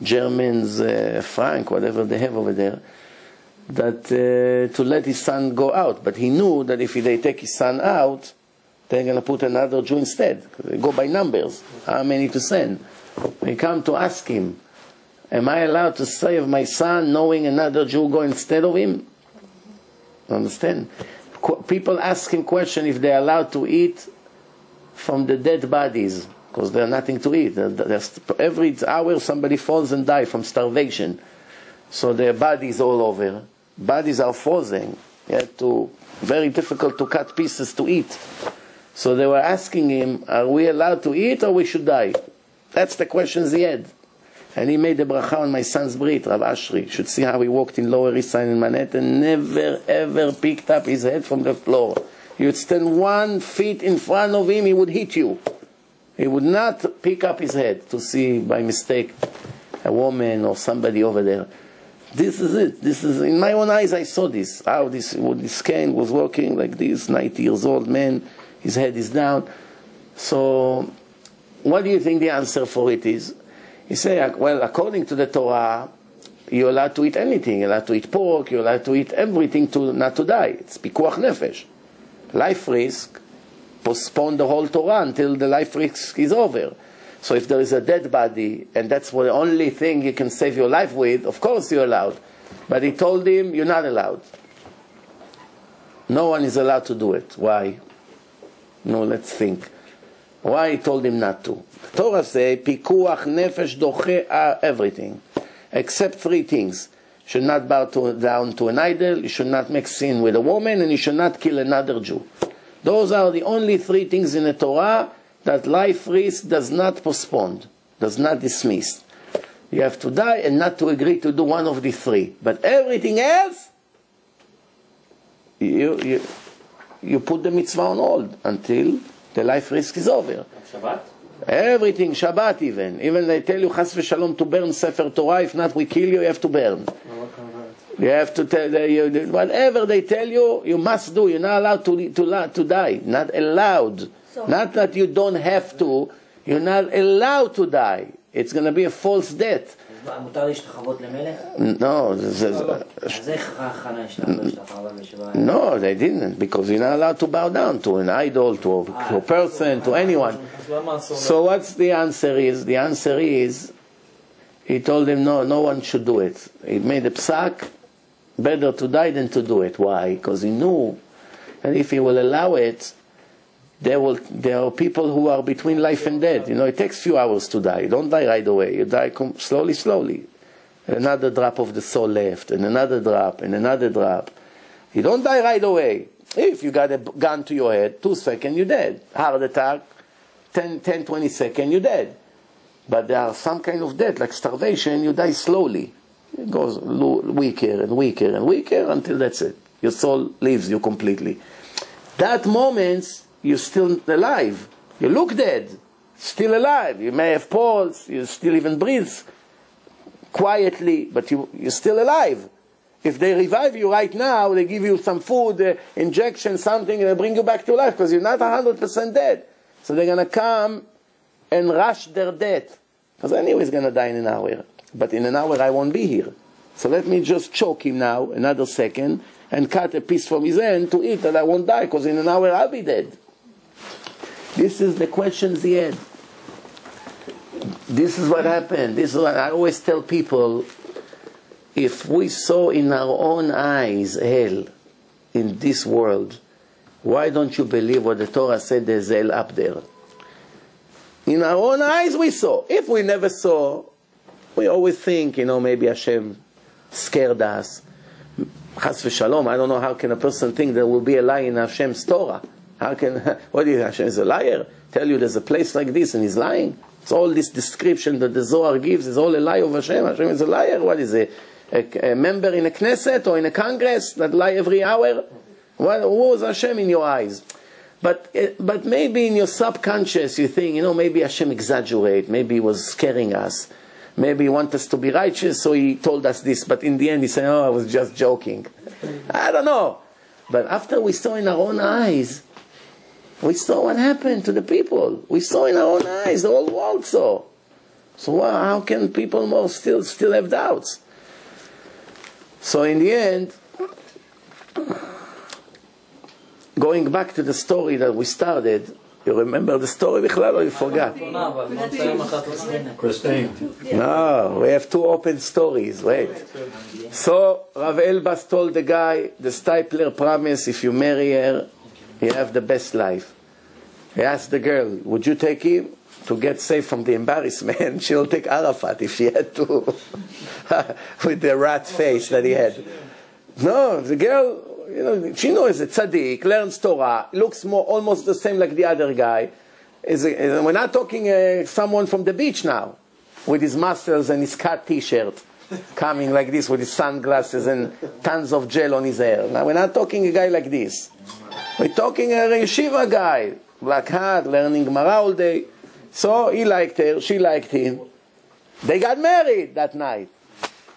Germans, franc, whatever they have over there, that to let his son go out. But he knew that if they take his son out, they're going to put another Jew instead. They go by numbers, how many to send. They come to ask him, am I allowed to save my son knowing another Jew go instead of him? Understand? People ask him question if they're allowed to eat from the dead bodies, because there's nothing to eat. Every hour somebody falls and dies from starvation. So their bodies all over. Bodies are frozen. Very difficult to cut pieces to eat. So they were asking him, are we allowed to eat or we should die? That's the questions he had. And he made a bracha on my son's brit, Rav Ashri. You should see how he walked in Lower East Side in Manhattan, never ever picked up his head from the floor. You'd stand 1 foot in front of him, he would hit you. He would not pick up his head to see by mistake a woman or somebody over there. This is it. This is, in my own eyes I saw this. How this cane was working like this, 90 years old man, his head is down. So what do you think the answer for it is? He said, well, according to the Torah, you're allowed to eat anything. You're allowed to eat pork, you're allowed to eat everything not to die. It's pikuach nefesh. Life risk, postpone the whole Torah until the life risk is over. So if there is a dead body, and that's the only thing you can save your life with, of course you're allowed. But he told him, you're not allowed. No one is allowed to do it. Why? No, let's think. Why he told him not to? The Torah says, pikuach nefesh doche everything, except 3 things. You should not bow down to an idol, you should not make sin with a woman, and you should not kill another Jew. Those are the only 3 things in the Torah that life risk does not postpone, does not dismiss. You have to die and not to agree to do one of the 3. But everything else, you put the mitzvah on hold until the life risk is over. Shabbat? Everything, Shabbat even. Even they tell you, Chas v'Shalom, to burn Sefer Torah. If not, we kill you, you have to burn. You have to tell you, whatever they tell you, you must do. You're not allowed to die. Not allowed. Not that you don't have to. You're not allowed to die. It's going to be a false death. No. No, they didn't, because you're not allowed to bow down to an idol, to a person, to anyone. So what's the answer is? The answer is, he told him no one should do it. He made a psak, better to die than to do it. Why? Because he knew that if he will allow it, there are people who are between life and death. You know, it takes few hours to die. You don't die right away. You die slowly. Another drop of the soul left, and another drop, and another drop. You don't die right away. If you got a gun to your head, 2 seconds, you're dead. Heart attack, 10-20 seconds, you're dead. But there are some kind of death, like starvation, you die slowly. It goes weaker and weaker and weaker until that's it. Your soul leaves you completely. That moment, you're still alive. You look dead, still alive. You may have pulse, you still even breathe quietly, but you're still alive. If they revive you right now, they give you some food, injection, something, and they bring you back to life, because you're not 100% dead. So they're going to come and rush their death. Because anyway, he's going to die in an hour. But in an hour, I won't be here. So let me just choke him now, another second, and cut a piece from his hand to eat, that I won't die, because in an hour I'll be dead. This is the questions he had. This is what happened. This is what I always tell people. If we saw in our own eyes hell in this world, why don't you believe what the Torah said there's hell up there? In our own eyes we saw. If we never saw, we always think, maybe Hashem scared us. Chas v'shalom, I don't know how can a person think there will be a lie in Hashem's Torah. How can, what do you, Hashem is a liar? Tell you there's a place like this and he's lying? It's all this description that the Zohar gives is all a lie of Hashem. Hashem is a liar. What is it? A member in a Knesset or in a Congress that lie every hour? Who is Hashem in your eyes? But maybe in your subconscious you think, maybe Hashem exaggerate. Maybe he was scaring us. Maybe he wants us to be righteous, so he told us this. But in the end he said, oh, I was just joking. I don't know. But after we saw in our own eyes, we saw what happened to the people. We saw in our own eyes, the whole world saw. So how can people more still have doubts? So in the end, going back to the story that we started, you remember the story, Bichlal, or you forgot? Christine. No, we have two open stories. Wait. So Rav Elbas told the guy, the Stipler promised, if you marry her, you have the best life. He asked the girl, would you take him? To get safe from the embarrassment, she'll take Arafat if she had to. With the rat face that he had. No, the girl, she knows a tzaddik, learns Torah, looks almost the same like the other guy. We're not talking someone from the beach now, with his muscles and his cut t-shirt, coming like this with his sunglasses and tons of gel on his hair. Now we're not talking a guy like this. We're talking a yeshiva guy, black hat, learning Gemara all day. So he liked her, she liked him. They got married that night.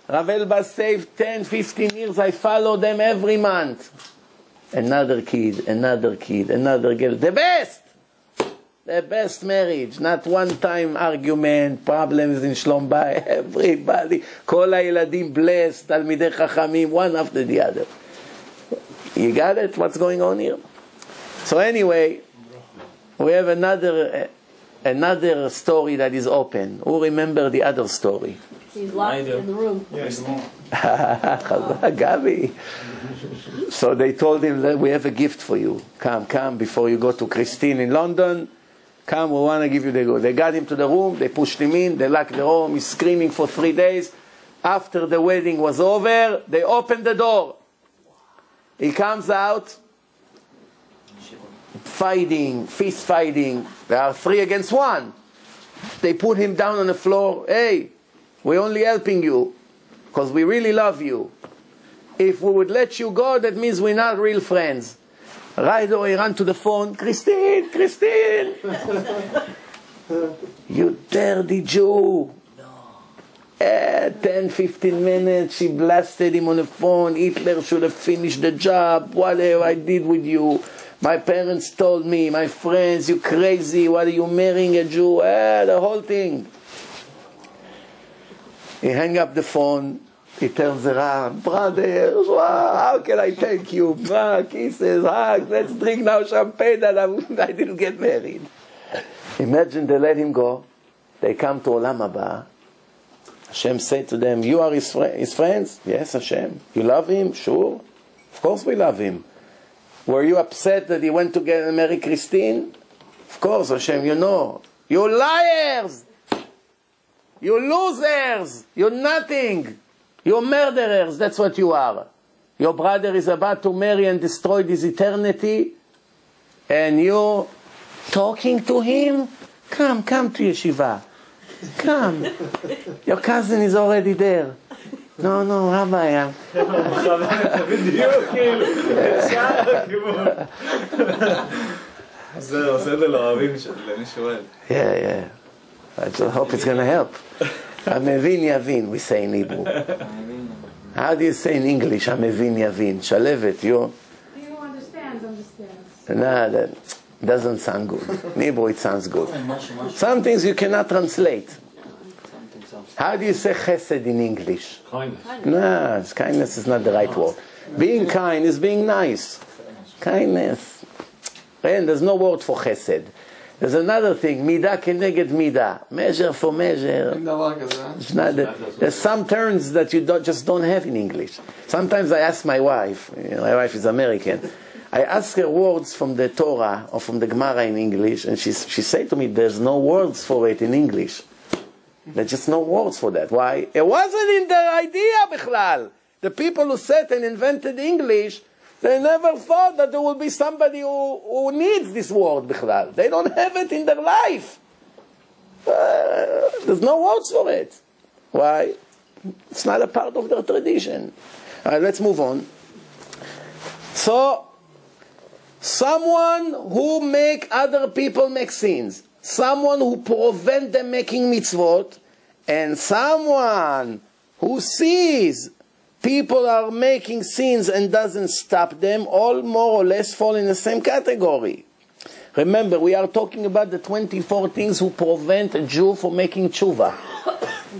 Rav Elbas saved 10, 15 years. I follow them every month. Another kid, another girl. The best! The best marriage. Not one time argument, problems in Shlom Bayit. Everybody. Kol ha'yeladim blessed, Talmidei Chachamim, one after the other. You got it? What's going on here? So anyway, we have another story that is open. Who remember the other story? He's locked in the room. Yes. Gabi. So they told him that we have a gift for you. Come before you go to Christine in London. Come, we want to give you the good. They got him to the room, they pushed him in, they locked the room, he's screaming for 3 days. After the wedding was over, they opened the door. He comes out, fighting, fist fighting. There are 3 against 1. They put him down on the floor. Hey, we're only helping you because we really love you. If we would let you go, that means we're not real friends. Right away, he ran to the phone. Christine! You dirty Jew. 10, 15 minutes, she blasted him on the phone. Hitler should have finished the job. Whatever I did with you. My parents told me, my friends, you crazy. What are you marrying a Jew? The whole thing. He hung up the phone. He tells the Ram, brother, how can I thank you? Kisses, hugs, let's drink now champagne that I didn't get married. Imagine they let him go. They come to Olam Haba. Hashem said to them, you are his friends? Yes, Hashem. You love him? Sure. Of course we love him. Were you upset that he went to marry Christine? Of course, Hashem, you know. You liars! You losers! You're nothing! You're murderers, that's what you are. Your brother is about to marry and destroy his eternity, and you're talking to him? Come to yeshiva. Come. Your cousin is already there. No, Rabbi. Yeah. I just hope it's going to help. Amevin Yavin, we say in Hebrew. How do you say in English, Amevin Yavin? Shalevet, you? He who understands. Nah, Doesn't sound good. In Hebrew it sounds good. Some things you cannot translate. How do you say chesed in English? Kindness. No, kindness is not the right word. Being kind is being nice. Kindness. And there's no word for chesed. There's another thing, midah keneged midah. Measure for measure. It's not there's some terms that you just don't have in English. Sometimes I ask my wife, my wife is American, I ask her words from the Torah or from the Gemara in English, and she said to me, there's no words for it in English. There's just no words for that. Why? It wasn't in their idea, bichlal. The people who sat and invented English, they never thought that there will be somebody who needs this word, bichlal. They don't have it in their life. There's no words for it. Why? It's not a part of their tradition. All right, let's move on. So, someone who make other people make sins, someone who prevent them making mitzvot, and someone who sees people are making sins and doesn't stop them, all more or less fall in the same category. Remember, we are talking about the 24 things who prevent a Jew from making tshuva.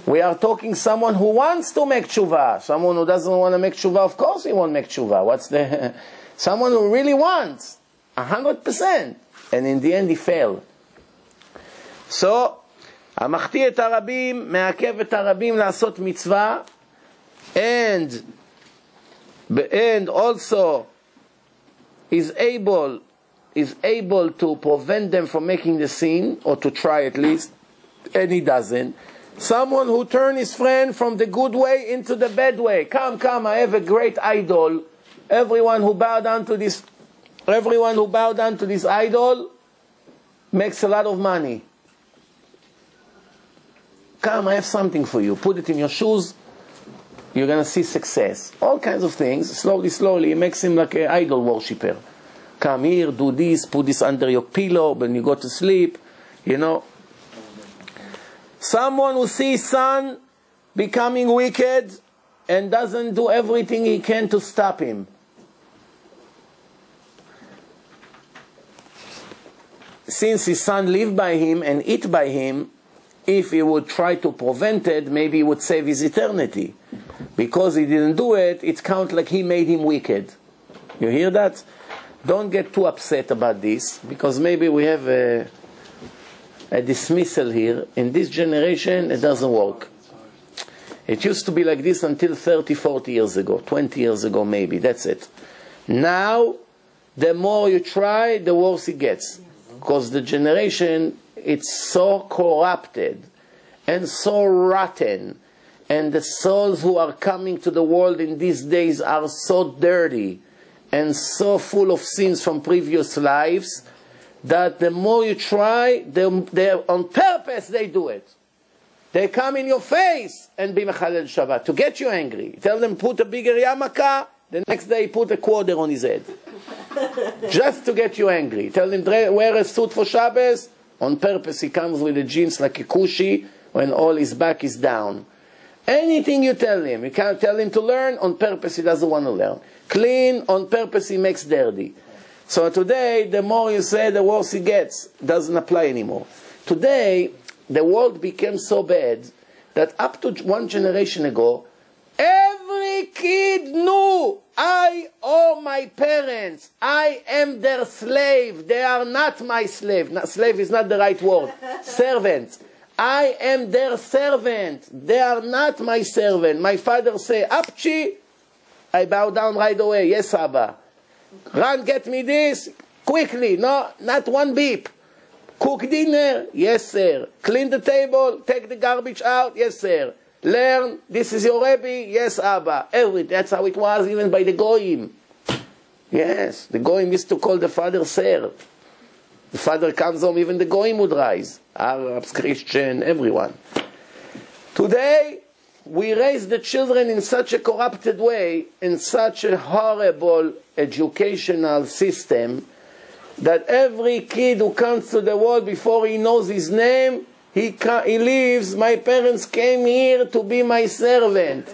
We are talking someone who wants to make tshuva. Someone who doesn't want to make tshuva, of course he won't make tshuva. What's the... Someone who really wants, 100%. And in the end he failed. So, המחטיא את הרבים, מעכב את הרבים לעשות מצווה, and also is able to prevent them from making the sin, or to try at least, and he doesn't. Someone who turns his friend from the good way into the bad way. Come, I have a great idol. Everyone who bow down to this idol makes a lot of money. Come, I have something for you. Put it in your shoes. You're going to see success. All kinds of things. Slowly, it makes him like an idol worshipper. Come here, do this, put this under your pillow when you go to sleep. You know. Someone who sees son becoming wicked and doesn't do everything he can to stop him. Since his son lived by him and eat by him, if he would try to prevent it, maybe he would save his eternity. Because he didn't do it, it counts like he made him wicked. You hear that? Don't get too upset about this, because maybe we have a dismissal here. In this generation, it doesn't work. It used to be like this until 30, 40 years ago, 20 years ago maybe, that's it. Now, the more you try, the worse it gets. Because the generation, it's so corrupted and so rotten, and the souls who are coming to the world in these days are so dirty and so full of sins from previous lives, that the more you try, on purpose they do it. They come in your face and be mechalel Shabbat to get you angry. Tell them put a bigger yarmulke, the next day put a quarter on his head. Just to get you angry. Tell him wear a suit for Shabbos. On purpose he comes with the jeans like a kushi when all his back is down. Anything you tell him, you can't tell him to learn, on purpose he doesn't want to learn. Clean, on purpose he makes dirty. So today, the more you say, the worse it gets. Doesn't apply anymore. Today, the world became so bad that up to one generation ago, every kid knew, I owe my parents. I am their slave. They are not my slave. Slave is not the right word. Servant. I am their servant. They are not my servant. My father say, Apchi, I bow down right away. Yes, Abba. Run, get me this. Quickly. No, not one beep. Cook dinner. Yes, sir. Clean the table. Take the garbage out. Yes, sir. Learn. This is your Rebbe. Yes, Abba. That's how it was even by the Goyim. Yes. The Goyim used to call the father sir. The father comes home, even the Goyim would rise. Arabs, Christian, everyone. Today, we raise the children in such a corrupted way, in such a horrible educational system, that every kid who comes to the world, before he knows his name, he leaves, my parents came here to be my servant.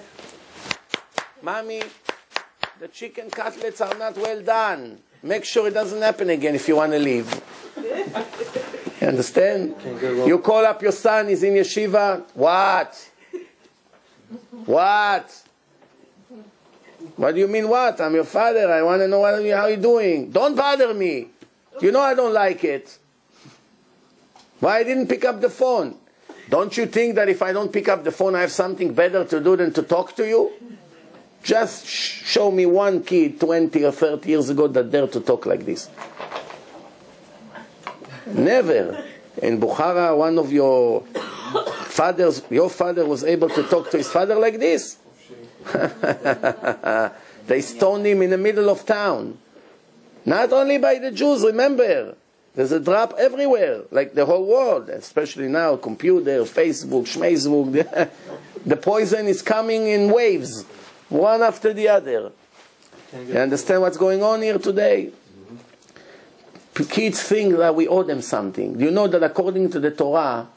Mommy, the chicken cutlets are not well done. make sure it doesn't happen again if you want to leave. You understand? You call up your son, he's in yeshiva. What? What? What do you mean what? I'm your father. I want to know how you're doing. Don't bother me. You know I don't like it. Why I didn't pick up the phone? Don't you think that if I don't pick up the phone I have something better to do than to talk to you? Just show me one kid 20 or 30 years ago that dared to talk like this. Never. In Bukhara, one of your father was able to talk to his father like this. They stoned him in the middle of town. Not only by the Jews, remember. There's a drop everywhere, like the whole world, especially now, computer, Facebook, schmazebook. The poison is coming in waves, one after the other. You understand what's going on here today? Kids think that we owe them something. You know that according to the Torah,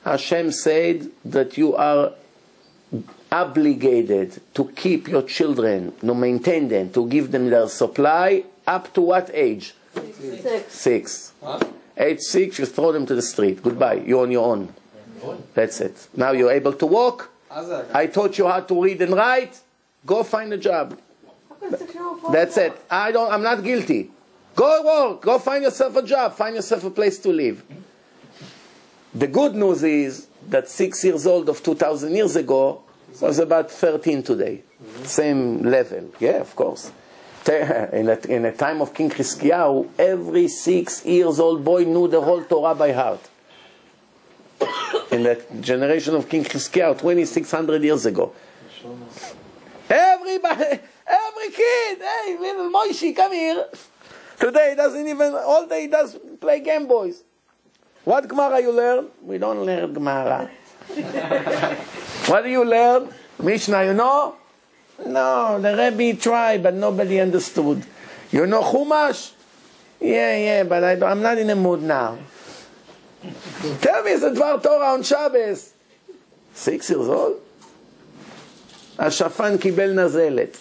Hashem said that you are obligated to keep your children, to maintain them, to give them their supply, up to what age? 6. Huh? Age 6, you throw them to the street. Goodbye, you're on your own. That's it. Now you're able to walk. I taught you how to read and write. Go find a job. That's it. I'm not guilty. Go work. Go find yourself a job. Find yourself a place to live. The good news is that 6 years old of 2,000 years ago was about 13 today. Same level. Yeah, of course. In the time of King Chizkiyahu, every 6 years old boy knew the whole Torah by heart. In the generation of King Chizkiyahu, 2,600 years ago. Everybody, every kid, hey, little Moishi, come here. Today he doesn't even, all day he does play Game Boys. What Gemara you learn? We don't learn Gemara. What do you learn? Mishnah, you know? No, the Rebbe tried, but nobody understood. You know Chumash? Yeah, but I'm not in the mood now. Tell me, it's a Dvar Torah on Shabbos. 6 years old? השפן קיבל נזלת.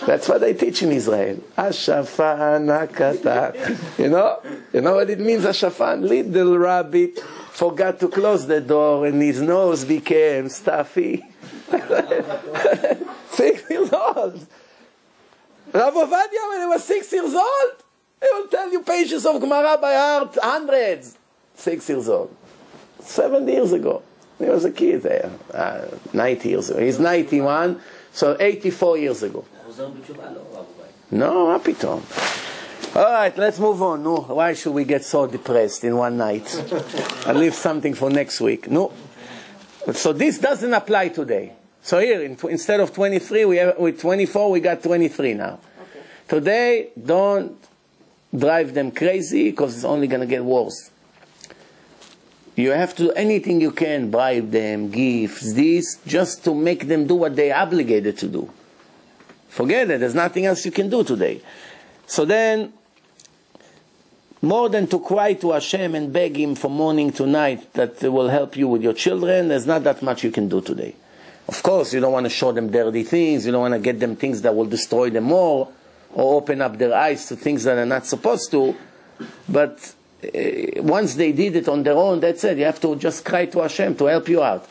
That's what they teach in Israel. השפן הקטן. You know what it means, השפן? Little rabbit forgot to close the door and his nose became stuffy. 6 years old. Rav Ovadia, when he was 6 years old, he will tell you pages of Gemara by heart, hundreds. 6 years old. 70 years ago. He was a kid there. 90 years ago. He's 91, so 84 years ago. No, מה פתאום? Alright, let's move on. No, why should we get so depressed in one night? I'll leave something for next week. No. So this doesn't apply today. So here, instead of 23, with 24, we got 23 now. Okay. Today, don't drive them crazy, because it's only going to get worse. You have to do anything you can, bribe them, gifts, this, just to make them do what they're obligated to do. Forget it, there's nothing else you can do today. So then, more than to cry to Hashem and beg Him from morning to night that will help you with your children, there's not that much you can do today. Of course, you don't want to show them dirty things, you don't want to get them things that will destroy them more, or open up their eyes to things that are not supposed to, but once they did it on their own, that's it. You have to just cry to Hashem to help you out.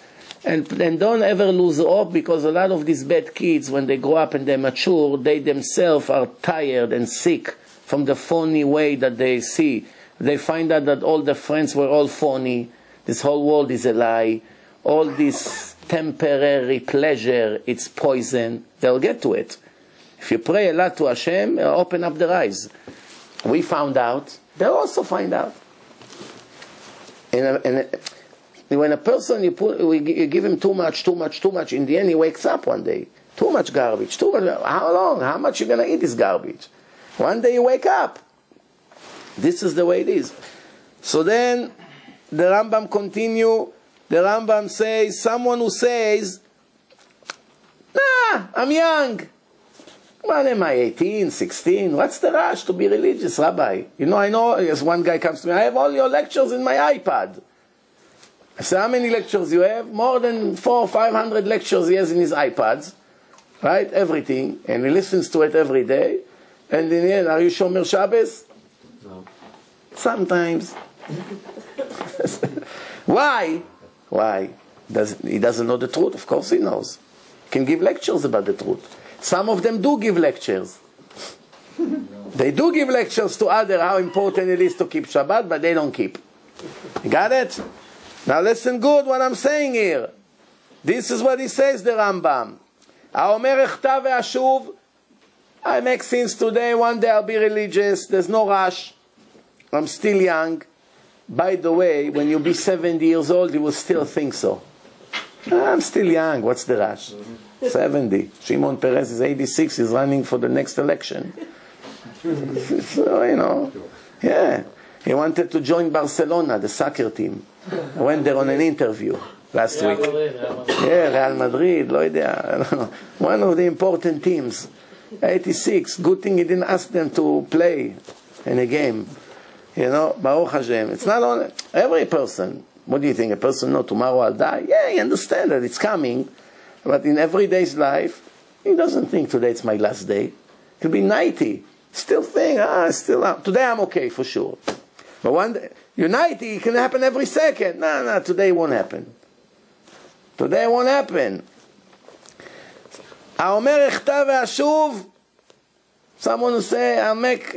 And don't ever lose hope, because a lot of these bad kids, when they grow up and they mature, they themselves are tired and sick from the phony way that they see. They find out that all their friends were all phony. This whole world is a lie. All this temporary pleasure, it's poison. They'll get to it. If you pray a lot to Hashem, open up their eyes. We found out. They'll also find out. When a person, you give him too much, in the end he wakes up one day. Too much garbage, too much. How long? How much you going to eat this garbage? One day you wake up. This is the way it is. So then, the Rambam continue. The Rambam says, someone who says, nah, I'm young. What am I, 18, 16? What's the rush to be religious, Rabbi? You know, I know, as one guy comes to me, I have all your lectures in my iPad. I say, how many lectures you have? More than 400 or 500 lectures he has in his iPads. right? Everything, and he listens to it every day. And in the end, are you Shomer Shabbos? No. Sometimes. Why? Why? He doesn't know the truth. Of course he knows. He can give lectures about the truth. Some of them do give lectures. They do give lectures to others how important it is to keep Shabbat, but they don't keep. You got it? Now listen good what I'm saying here. This is what he says, the Rambam. Haomer echta ve'ashuv. I make sins today, one day I'll be religious. There's no rush. I'm still young. By the way, when you be 70 years old, you will still think so. I'm still young. What's the rush? 70. Shimon Peres is 86. He's running for the next election. So, you know, yeah. He wanted to join Barcelona, the soccer team. I went there on an interview last week. Yeah, Real Madrid, lo idea. One of the important teams. 86. Good thing he didn't ask them to play in a game. You know, Baruch Hashem. It's not only every person. What do you think? A person know tomorrow I'll die? Yeah, he understands that it's coming. But in everyday's life, he doesn't think today it's my last day. He'll be 90. Still think, today I'm okay for sure. But one day, you're 90, it can happen every second. No, today it won't happen. Today it won't happen. Haomer echta ve'ashuv. Someone will say,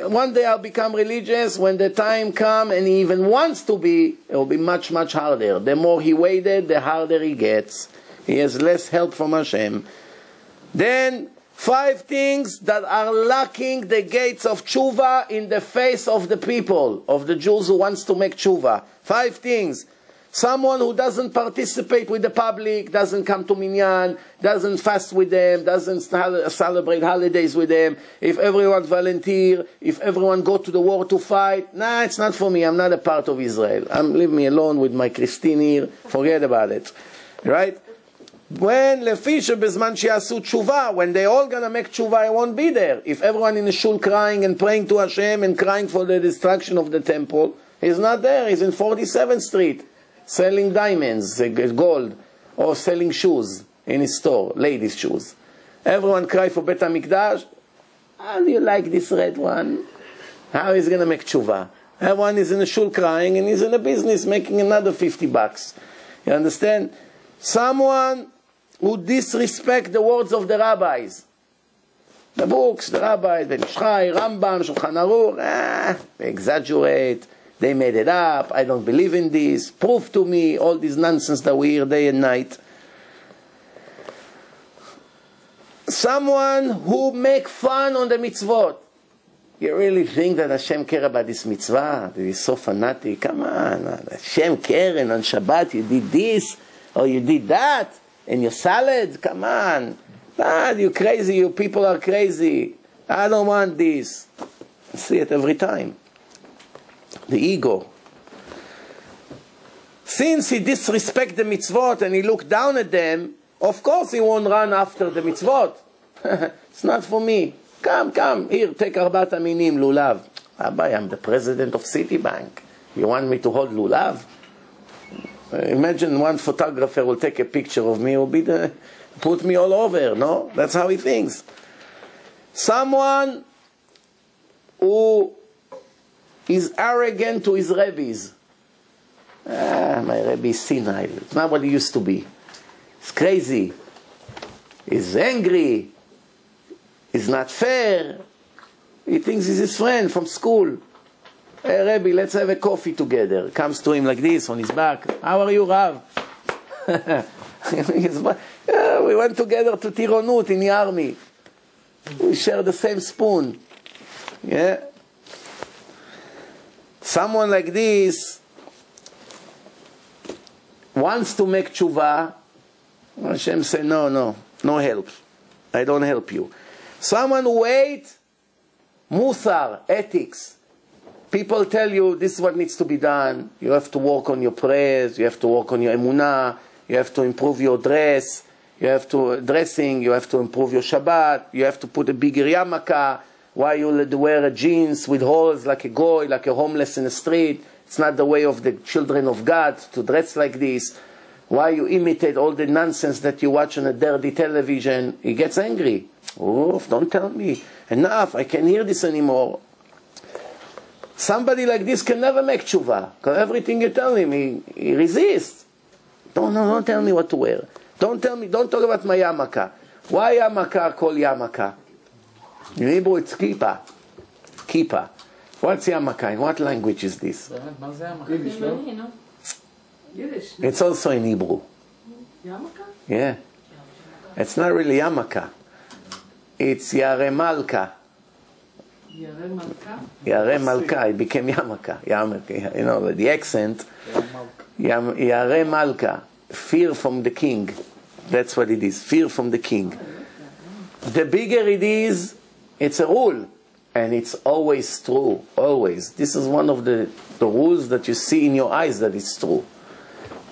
one day I'll become religious. When the time comes and he even wants to be, it will be much, much harder. The more he waited, the harder he gets. He has less help from Hashem. Then, 5 things that are locking the gates of tshuva in the face of the people, of the Jews who wants to make tshuva. 5 things. Someone who doesn't participate with the public, doesn't come to minyan, doesn't fast with them, doesn't celebrate holidays with them. If everyone volunteer, if everyone go to the war to fight, nah, it's not for me. I'm not a part of Israel. Leave me alone with my Christine here. Forget about it. Right? When lefisha bezman shiasu tshuva, when they all gonna make tshuva, I won't be there. If everyone in the shul crying and praying to Hashem and crying for the destruction of the temple, he's not there. He's in 47th Street. Selling diamonds, gold, or selling shoes in his store, ladies' shoes. Everyone cry for Bet HaMikdash. How do you like this red one? How is he going to make tshuva? Everyone is in the shul crying and he's in a business making another $50. You understand? Someone who disrespect the words of the rabbis. The books, the rabbis, Ben Ish Chai, Rambam, Shulchan Aruch, they exaggerate. They made it up. I don't believe in this. Prove to me all this nonsense that we hear day and night. Someone who make fun on the mitzvot. You really think that Hashem care about this mitzvah? That is so fanatic. Come on. Hashem care, and on Shabbat you did this or you did that and your salad. Come on. You crazy. You people are crazy. I don't want this. I see it every time. The ego. Since he disrespect the mitzvot and he look down at them, of course he won't run after the mitzvot. It's not for me. Come, here, take Arbat Aminim, Lulav. Rabbi, I'm the president of Citibank. You want me to hold Lulav? Imagine one photographer will take a picture of me, will be put me all over, no? That's how he thinks. Someone who is arrogant to his rabbis. My Rebbe is senile. It's not what he used to be. He's crazy. He's angry. He's not fair. He thinks he's his friend from school. Hey Rebbe, let's have a coffee together. Comes to him like this on his back. How are you, Rav? We went together to Tironut in the army. We share the same spoon. Yeah. Someone like this wants to make tshuva. Hashem say, no help. I don't help you. Someone who hates musar, ethics. People tell you this is what needs to be done. You have to work on your prayers. You have to work on your emunah. You have to improve your dress. You have to improve your Shabbat. You have to put a bigger yarmulke. Why you wear a jeans with holes like a goy, like a homeless in the street? It's not the way of the children of God to dress like this. Why you imitate all the nonsense that you watch on a dirty television? He gets angry. Oh, don't tell me. Enough, I can't hear this anymore. Somebody like this can never make tshuva, because everything you tell him, he resists. Don't tell me what to wear. Don't talk about my yarmulke. Why yarmulke called yarmulke? In Hebrew it's kippah. Kippah. What's yarmulke? In what language is this? Yiddish. It's also in Hebrew. Yarmulke? Yeah. It's not really yarmulke. It's Yare Malka. Yare Malka? Yare Malka. It became yarmulke. You know, the accent. Yare Malka. Fear from the king. That's what it is. Fear from the king. The bigger it is, it's a rule. And it's always true. Always. This is one of the rules that you see in your eyes that it's true.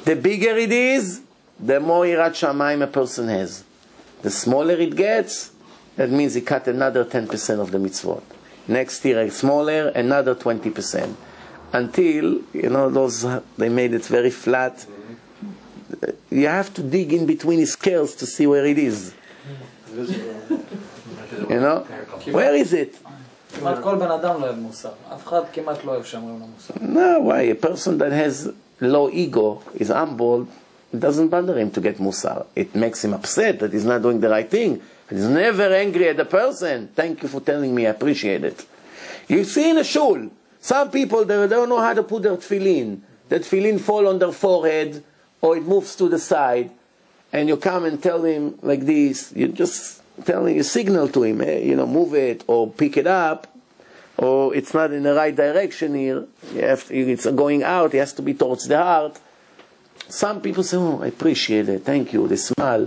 The bigger it is, the more Yirat Shamayim a person has. The smaller it gets, that means he cut another 10% of the mitzvot. Next year, smaller, another 20%. Until, you know, they made it very flat. You have to dig in between his scales to see where it is. You know? Where is it? כמעט כל בן אדם לא אוהב מוסר. אף אחד כמעט לא אוהב שאומרים לו מוסר. No, why? A person that has low ego, is humble, it doesn't bother him to get musar. It makes him upset that he's not doing the right thing. He's never angry at the person. Thank you for telling me, I appreciate it. You see in a shul, some people, they don't know how to put their tefillin. The tefillin fall on their forehead, or it moves to the side, and you come and tell him like this, you just tell him, you signal to him, you know, move it, or pick it up, or it's not in the right direction here, it's going out, it has to be towards the heart. Some people say, oh, I appreciate it, thank you, they smile,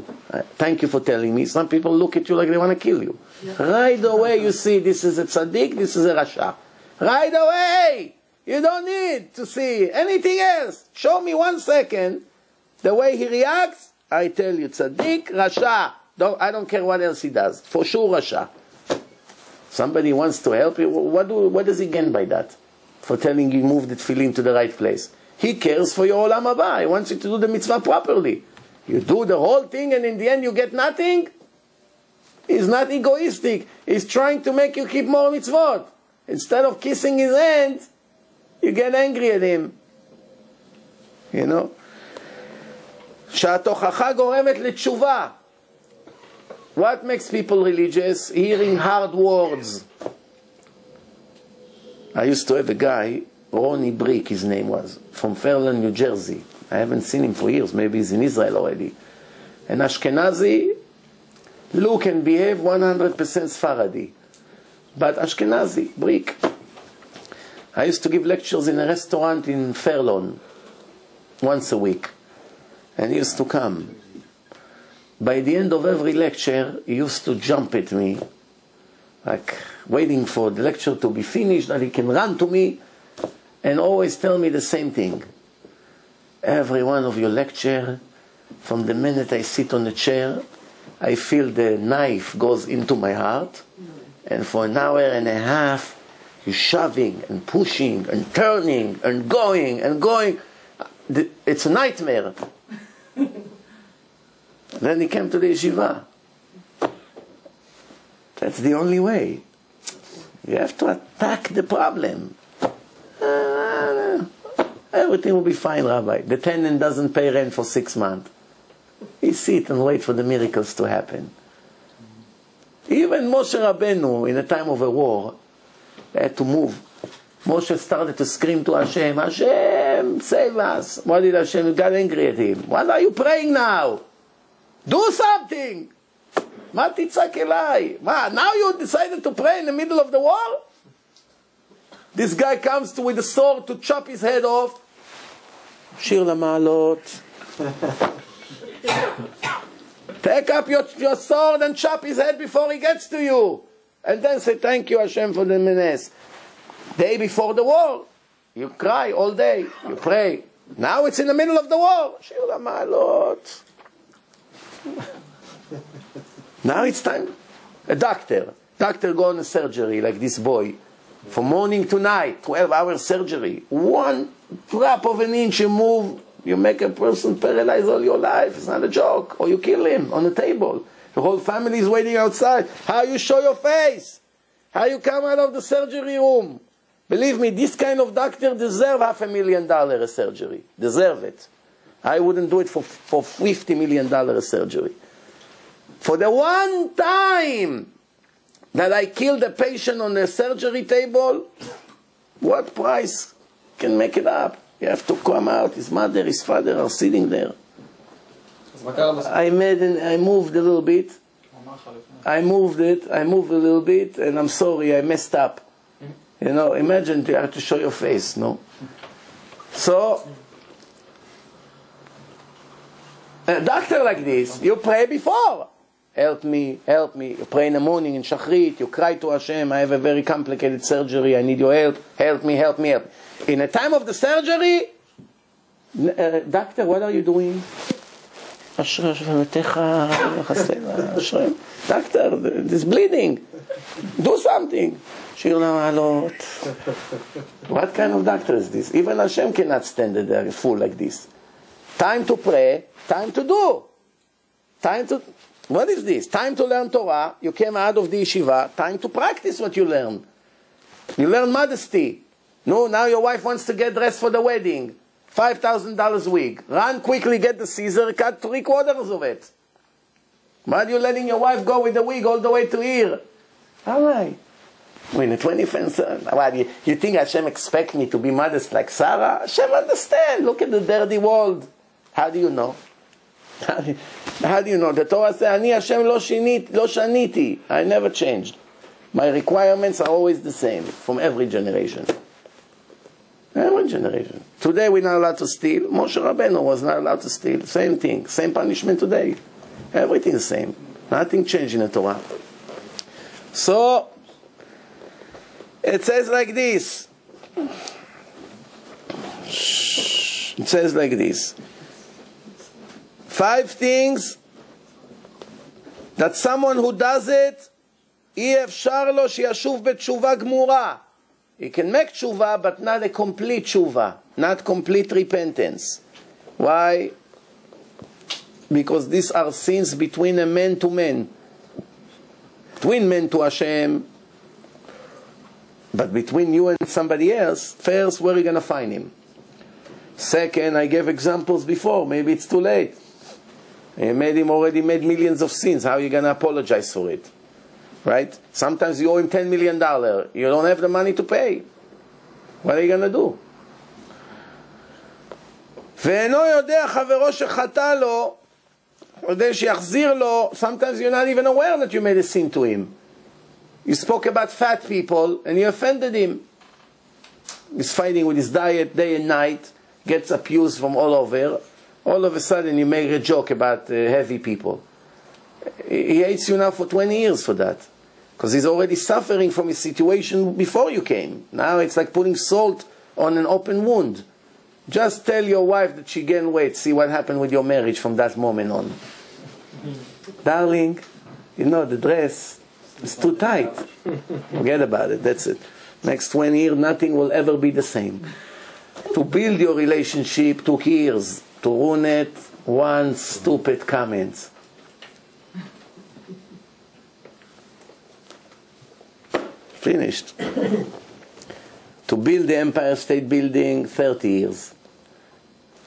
thank you for telling me. Some people look at you like they want to kill you. Yeah. Right away you see, this is a tzaddik, this is a rasha. Right away! You don't need to see anything else. Show me 1 second, the way he reacts, I tell you, tzaddik, rasha. I don't care what else he does, for sure rasha. Somebody wants to help you, what does he gain by that? For telling you move the tefillin to the right place. He cares for your olam haba. He wants you to do the mitzvah properly. You do the whole thing and in the end you get nothing? He's not egoistic. He's trying to make you keep more mitzvot. Instead of kissing his hand, you get angry at him. You know? שהתוכחה גורמת לתשובה. What makes people religious? Hearing hard words. I used to have a guy, Ronnie Brick, his name was, from Fairland, New Jersey. I haven't seen him for years. Maybe he's in Israel already. An Ashkenazi, look and behave 100% Sfaradi. But Ashkenazi, Brick. I used to give lectures in a restaurant in Fairlawn once a week. And he used to come. By the end of every lecture, he used to jump at me, like waiting for the lecture to be finished, that he can run to me, and always tell me the same thing. Every one of your lecture, from the minute I sit on the chair, I feel the knife goes into my heart, and for an hour and a half, you're shoving and pushing and turning and going and going. It's a nightmare. Then he came to the yeshiva. That's the only way. You have to attack the problem. Everything will be fine, Rabbi. The tenant doesn't pay rent for 6 months. He sit and wait for the miracles to happen. Even Moshe Rabbeinu, in a time of a war, they had to move. Moshe started to scream to Hashem, Hashem, save us. What did Hashem? Got angry at him. What are you praying now? Do something! מה תצעק אליי? Now you decided to pray in the middle of the war? This guy comes with a sword to chop his head off. שיר למעלות. Take up your sword and chop his head before he gets to you. And then say, thank you Hashem for the menace. Day before the war, you cry all day, you pray. Now it's in the middle of the war. שיר למעלות. Now it's time. A doctor go on a surgery like this boy. From morning to night, 12-hour surgery. 1 drop of an inch you move, You make a person paralyzed all your life. It's not a joke. Or you kill him on the table. The whole family is waiting outside. How you show your face? How you come out of the surgery room? Believe me, this kind of doctor deserve $500,000 a surgery. Deserve it. I wouldn't do it for $50 million a surgery. For the one time that I killed a patient on the surgery table, what price can make it up? You have to come out. His mother, his father are sitting there. I moved a little bit. I moved a little bit, and I'm sorry, I messed up. You know, imagine you have to show your face, no? So, a doctor like this, you pray before. Help me, help me. You pray in the morning in Shachrit, you cry to Hashem, I have a very complicated surgery, I need your help. Help me, help me, help me. In the time of the surgery, doctor, what are you doing? Doctor, there's bleeding. Do something. What kind of doctor is this? Even Hashem cannot stand there full like this. Time to pray, time to do. What is this? Time to learn Torah. You came out of the yeshiva. Time to practice what you learn. You learn modesty. No, now your wife wants to get dressed for the wedding. $5,000 a week. Run quickly, get the scissor, cut 3/4 of it. Why are you letting your wife go with the wig all the way to here? All right. When the 21st, well, you think Hashem expect me to be modest like Sarah? Hashem understand. Look at the dirty world. How do you know? How do you know? The Torah says, Ani Hashem lo shaniti. I never changed. My requirements are always the same from every generation. Every generation. Today we're not allowed to steal. Moshe Rabbeinu was not allowed to steal. Same thing. Same punishment today. Everything the same. Nothing changed in the Torah. So, it says like this. It says like this. 5 things that someone who does it, אי אפשר לו שישוב בתשובה גמורה. He can make tshuva, but not a complete tshuva, not complete repentance. Why? Because these are sins between a man to man. Between men to Hashem, but between you and somebody else, first, where are you going to find him? Second, I gave examples before, maybe it's too late. You already made millions of sins, how are you going to apologize for it? Right? Sometimes you owe him $10 million. You don't have the money to pay. What are you going to do? ואינו יודע חברו שחטא לו, יודע שיחזיר לו, sometimes you're not even aware that you made a sin to him. You spoke about fat people and you offended him. He's fighting with his diet day and night, gets abused from all over. All of a sudden you make a joke about heavy people. He hates you now for 20 years for that. Because he's already suffering from his situation before you came. Now it's like putting salt on an open wound. Just tell your wife that she gained weight. See what happened with your marriage from that moment on. Darling, you know the dress is too tight. Forget about it. That's it. Next 20 years, nothing will ever be the same. To build your relationship took years. To ruin it, one stupid comment. Finished. To build the Empire State Building, 30 years.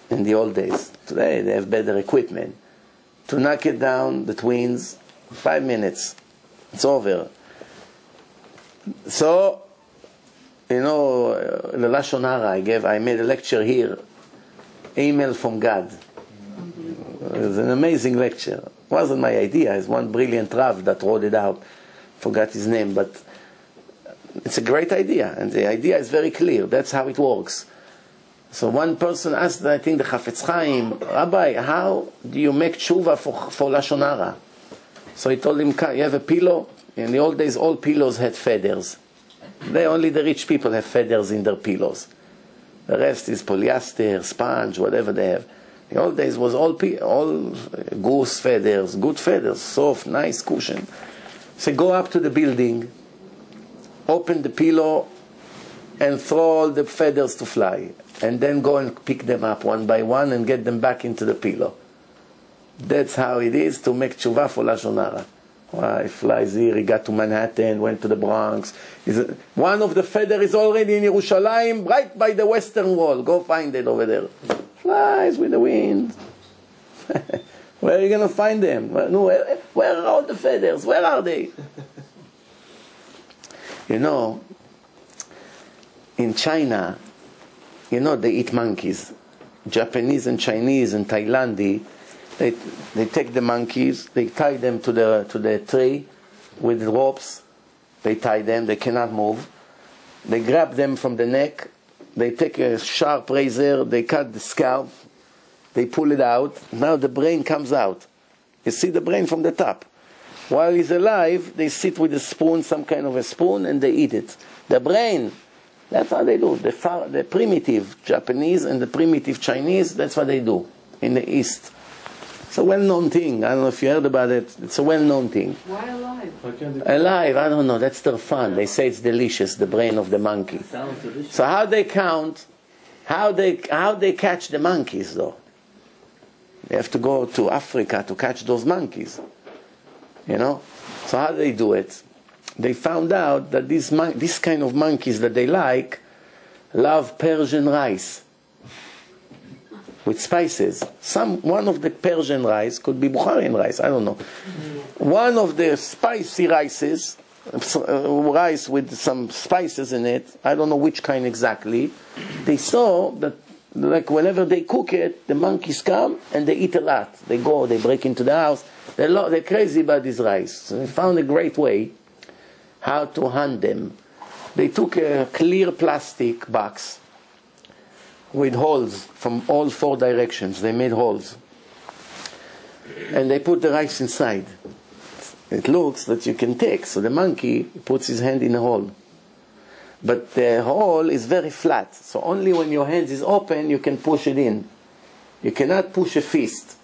In the old days. Today they have better equipment. To knock it down, the twins, 5 minutes. It's over. So, you know, the Lashon Hara I made a lecture here. Email from God. It was an amazing lecture. It wasn't my idea. It's one brilliant Rav that wrote it out. Forgot his name, but it's a great idea, and the idea is very clear. That's how it works. So one person asked, I think the Chafetz Chaim, Rabbi, how do you make tshuva for Lashon Hara? So he told him, you have a pillow? In the old days, all pillows had feathers. Only the rich people have feathers in their pillows. The rest is polyester, sponge, whatever they have. In the old days was all goose feathers, good feathers, soft, nice cushion. So go up to the building, open the pillow, and throw all the feathers to fly. and then go and pick them up one by one and get them back into the pillow. That's how it is to make tshuva for Lashon Hara. Wow, he flies here, he got to Manhattan, went to the Bronx. One of the feather is already in Yerushalayim, right by the Western Wall. Go find it over there. Flies with the wind. Where are you going to find them? Where are all the feathers? Where are they? You know, in China, you know, they eat monkeys. Japanese and Chinese and Thailand, they take the monkeys, they tie them to the tree with ropes. They tie them, they cannot move. They grab them from the neck, they take a sharp razor, they cut the scalp, they pull it out. Now the brain comes out. You see the brain from the top. While he's alive, they sit with a spoon, some kind of a spoon, and they eat it. The brain, that's how they do. The primitive Japanese and the primitive Chinese, that's what they do in the East. It's a well-known thing. I don't know if you heard about it. It's a well-known thing. Why alive? Alive, I don't know. That's their fun. They say it's delicious, the brain of the monkey. Sounds delicious. So how they count, how they catch the monkeys, though? They have to go to Africa to catch those monkeys. You know? So how do they do it? They found out that this kind of monkeys that they like love Persian rice with spices. One of the Persian rice could be Bukharian rice, I don't know. One of the spicy rices, rice with some spices in it, I don't know which kind exactly, they saw that like whenever they cook it, the monkeys come and they eat a lot. They go, they break into the house. They're crazy about this rice. So they found a great way how to hunt them. They took a clear plastic box with holes from all 4 directions. They made holes. And they put the rice inside. It looks that you can take. So the monkey puts his hand in a hole. But the hole is very flat. So only when your hand is open, you can push it in. You cannot push a fist.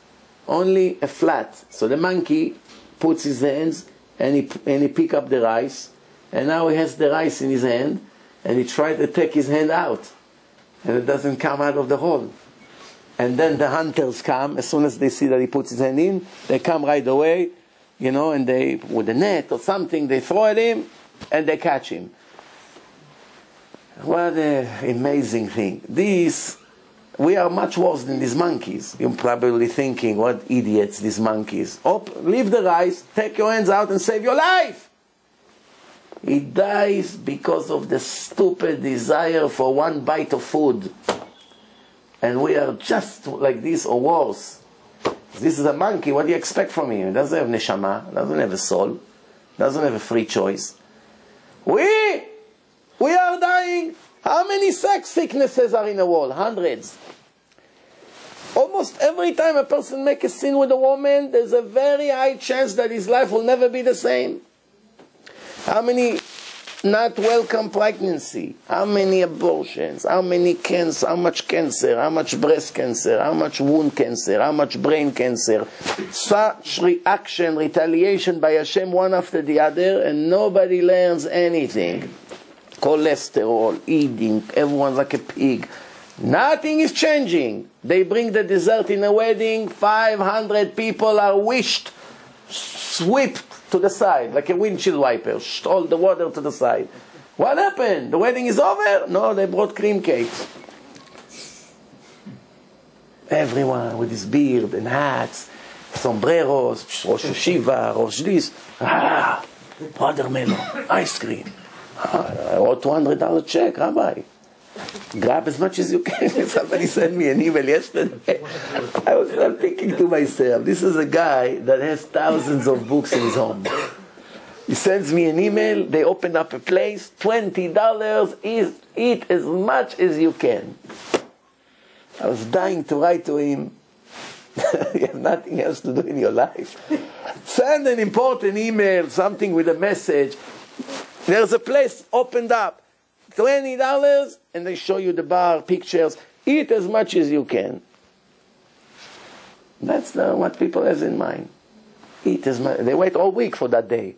Only a flat. So the monkey puts his hands and he pick up the rice. And now he has the rice in his hand. And he tried to take his hand out. And it doesn't come out of the hole. And then the hunters come. As soon as they see that he puts his hand in, they come right away. You know, and they, with a net or something, they throw at him. And they catch him. What an amazing thing. We are much worse than these monkeys. You're probably thinking, what idiots, these monkeys. Leave the rice, take your hands out and save your life. He dies because of the stupid desire for one bite of food. And we are just like this or worse. This is a monkey, what do you expect from him? He doesn't have neshama, doesn't have a soul, doesn't have a free choice. We are dying. How many sex sicknesses are in the world? Hundreds. Almost every time a person makes a sin with a woman, there's a very high chance that his life will never be the same. How many not welcome pregnancy? How many abortions? How many cancer? How much cancer? How much breast cancer? How much wound cancer? How much brain cancer? Such reaction, retaliation by Hashem one after the other, and nobody learns anything. Cholesterol, eating, everyone's like a pig. Nothing is changing. They bring the dessert in a wedding, 500 people are wished, swept to the side, like a windshield wiper, all the water to the side. What happened? The wedding is over? No, they brought cream cakes. Everyone with his beard and hats, sombreros, Rosh Hashiva, Rosh this. Watermelon, ice cream. I wrote $200 check, Rabbi. Grab as much as you can. Somebody sent me an email yesterday. I was thinking to myself, this is a guy that has thousands of books in his home. He sends me an email, they open up a place, $20, eat as much as you can. I was dying to write to him, you have nothing else to do in your life. Send an important email, something with a message. There's a place opened up, $20, and they show you the bar, pictures. Eat as much as you can. That's what people have in mind. Eat as much. They wait all week for that day.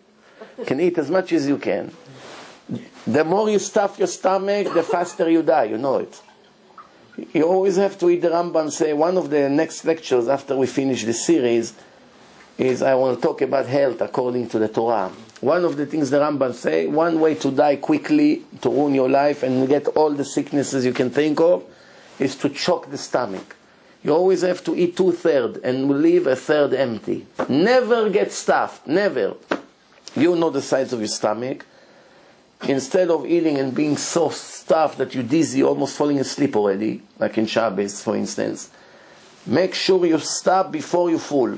Can eat as much as you can. The more you stuff your stomach, the faster you die. You know it. You always have to eat the Rambam say, one of the next lectures after we finish this series is I will talk about health according to the Torah. One of the things the Rambam say, one way to die quickly, to ruin your life and get all the sicknesses you can think of, is to choke the stomach. You always have to eat 2/3 and leave 1/3 empty. Never get stuffed, never. You know the size of your stomach. Instead of eating and being so stuffed that you're dizzy, almost falling asleep already, like in Shabbos, for instance, make sure you stop before you're full.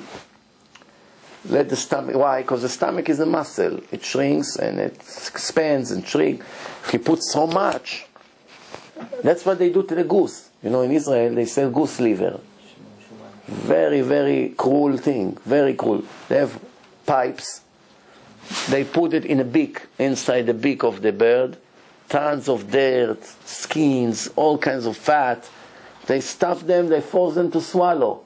Let the stomach, why? Because the stomach is a muscle. It shrinks and it expands and shrinks. If you put so much, that's what they do to the goose. You know, in Israel, they sell goose liver. Very, very cruel thing. Very cruel. They have pipes. They put it in a beak, inside the beak of the bird. Tons of dirt, skins, all kinds of fat. They stuff them, they force them to swallow.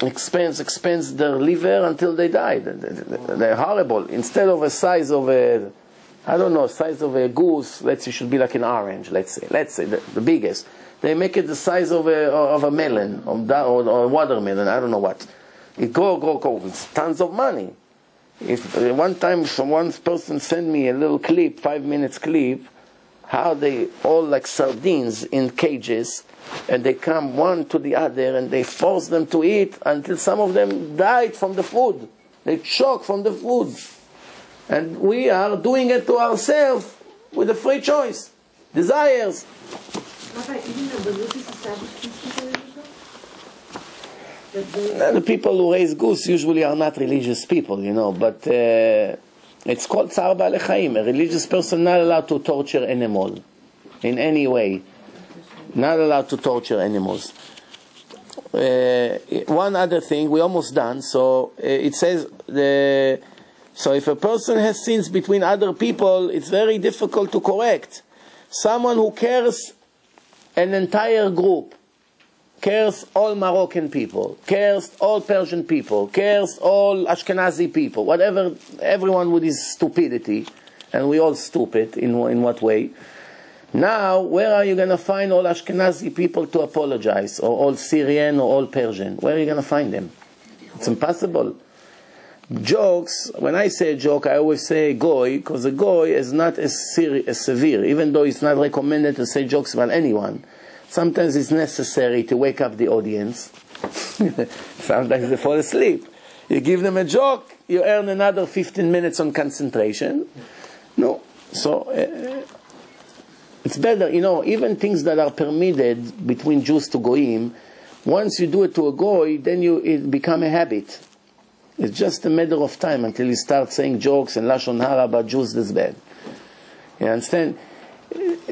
Expands their liver until they die. They're horrible. Instead of a size of a, I don't know, size of a goose, let's say it should be like an orange, let's say the biggest. They make it the size of a melon or a watermelon, I don't know what. It go. It's tons of money. If one time one person sent me a little clip, 5 minutes clip, how they all like sardines in cages, and they come one to the other and they force them to eat until some of them died from the food. They choke from the food. And we are doing it to ourselves with a free choice, desires. Rabbi, even the religious establishments people The people who raise goose usually are not religious people, you know, but it's called tzar ba'alei chaim. A religious person not allowed to torture animal in any way. Not allowed to torture animals. One other thing, we're almost done. So it says, so if a person has sins between other people, it's very difficult to correct. Someone who cares an entire group, cares all Moroccan people, cares all Persian people, cares all Ashkenazi people, whatever, everyone with his stupidity, and we all stupid in what way. Now, where are you going to find all Ashkenazi people to apologize, or all Syrian or all Persian? Where are you going to find them? It's impossible. Jokes, when I say a joke, I always say goy, because a goy is not as severe, even though it's not recommended to say jokes about anyone. Sometimes it's necessary to wake up the audience. Sometimes they fall asleep. You give them a joke, you earn another 15 minutes on concentration. No. So, it's better, you know, even things that are permitted between Jews to Goyim, once you do it to a Goy, then it become a habit. It's just a matter of time until you start saying jokes and Lashon Hara about Jews that's bad. You understand?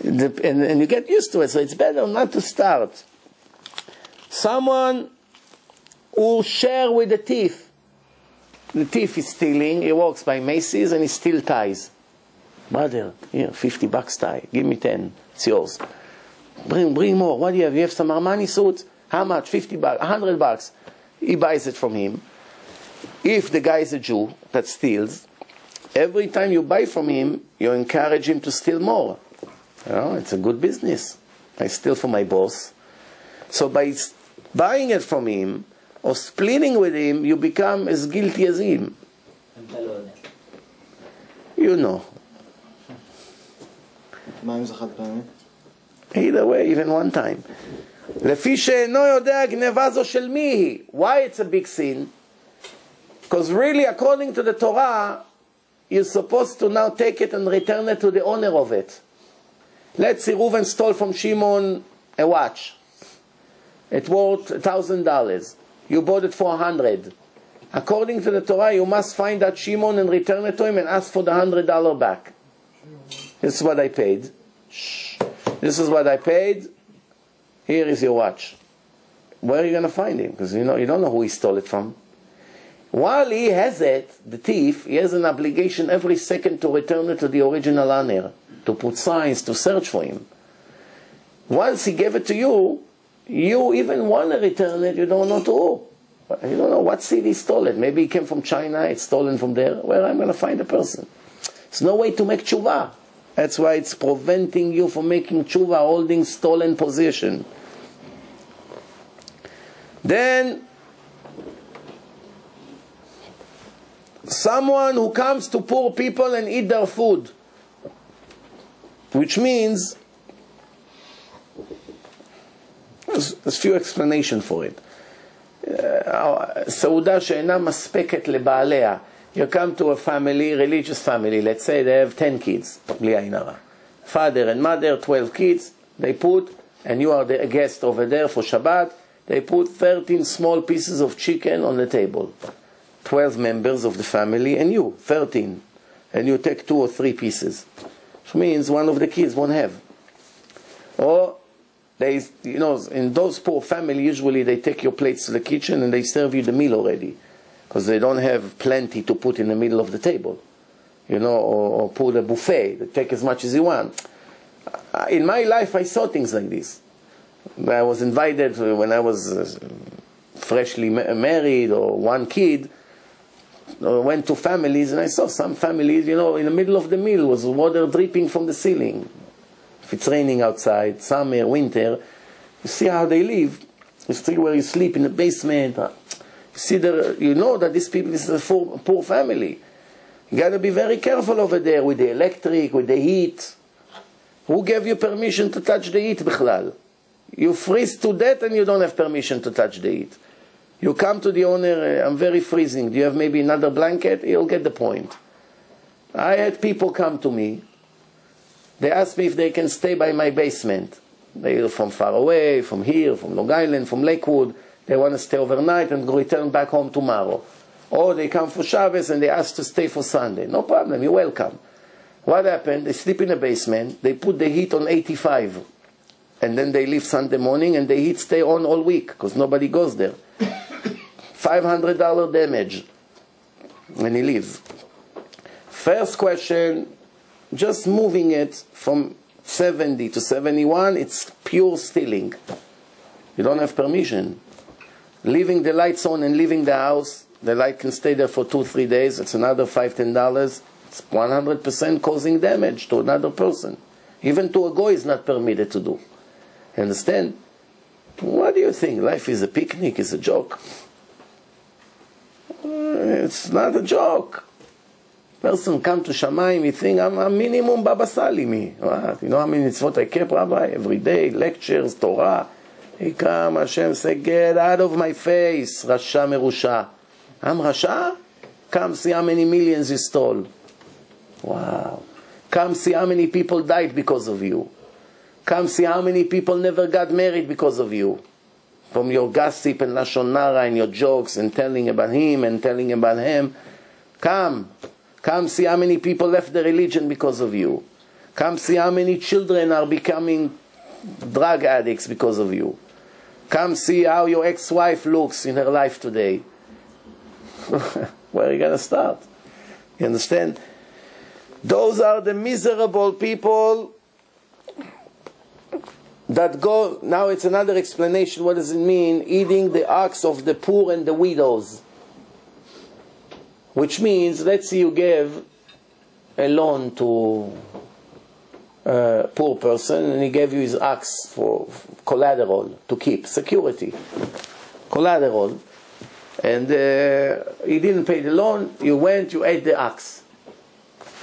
And you get used to it, so it's better not to start. Someone who share with the thief. The thief is stealing, he walks by Macy's and he steals ties. Brother, here, $50 tie, give me 10, it's yours. Bring more, what do you have? You have some Armani suits? How much? $50, $100. He buys it from him. If the guy is a Jew that steals, every time you buy from him, you encourage him to steal more. You know, it's a good business. I steal from my boss. So by buying it from him, or splitting with him, you become as guilty as him. You know. Either way, even one time. לפי שאינו יודע גנבה זו של מי היא. Why it's a big sin? Because really, according to the Torah, you're supposed to now take it and return it to the owner of it. Let's say Reuven stole from Shimon a watch. It worth $1,000. You bought it for $100. According to the Torah, you must find that Shimon and return it to him and ask for the $100 back. This is what I paid. Shh. This is what I paid. Here is your watch. Where are you going to find him? Because you don't know who he stole it from. While he has it, the thief, he has an obligation every second to return it to the original owner, to put signs, to search for him. Once he gave it to you, you even want to return it, you don't know to who. You don't know what city stole it. Maybe it came from China, it's stolen from there. Where am I going to find the person? There's no way to make tshuva. That's why it's preventing you from making tshuva, holding stolen possession. Then, someone who comes to poor people and eat their food, which means there's few explanations for it. סעודה שאינה מספקת לבעליה. You come to a family, religious family, let's say they have 10 kids, בלי עין הרע. Father and mother, 12 kids, they put, and you are the guest over there for Shabbat, they put 13 small pieces of chicken on the table. 12 members of the family and you, 13. And you take 2 or 3 pieces. Which means one of the kids won't have. Or, they, you know, in those poor families, usually they take your plates to the kitchen and they serve you the meal already. Because they don't have plenty to put in the middle of the table. You know, or put a buffet, they take as much as you want. In my life, I saw things like this. I was invited when I was freshly married or one kid. I went to families and I saw some families, you know, in the middle of the meal was water dripping from the ceiling. If it's raining outside, summer, winter, you see how they live. You see where you sleep in the basement. You see you know that these people, this is a poor family. You got to be very careful over there with the electric, with the heat. Who gave you permission to touch the heat, bichlal? You freeze to death and you don't have permission to touch the heat. You come to the owner, I'm very freezing. Do you have maybe another blanket? He'll get the point. I had people come to me. They asked me if they can stay by my basement. They're from far away, from here, from Long Island, from Lakewood. They want to stay overnight and return back home tomorrow. Or they come for Shabbos and they ask to stay for Sunday. No problem, you're welcome. What happened? They sleep in the basement. They put the heat on 85. And then they leave Sunday morning and the heat stay on all week because nobody goes there. $500 damage when he leaves. First question, just moving it from 70 to 71, it's pure stealing. You don't have permission. Leaving the lights on and leaving the house, the light can stay there for 2-3 days, it's another $5-10. It's 100% causing damage to another person. Even to a goy is not permitted to do. You understand? What do you think? Life is a picnic, it's a joke. It's not a joke. Person come to Shamayim, he think, I'm minimum Baba Sali me. What? You know how many mitzvot I kept, Rabbi? Every day, lectures, Torah. He come, Hashem say, get out of my face, Rasha Merusha. I'm Rasha? Come see how many millions you stole. Wow. Come see how many people died because of you. Come see how many people never got married because of you. From your gossip and Lashon Hara and your jokes and telling about him and telling about him. Come. Come see how many people left the religion because of you. Come see how many children are becoming drug addicts because of you. Come see how your ex-wife looks in her life today. Where are you going to start? You understand? Those are the miserable people that go, now it's another explanation, what does it mean, eating the ox of the poor and the widows. Which means, let's say you gave a loan to a poor person and he gave you his ox for collateral to keep, security, collateral. And he didn't pay the loan, you went, you ate the ox.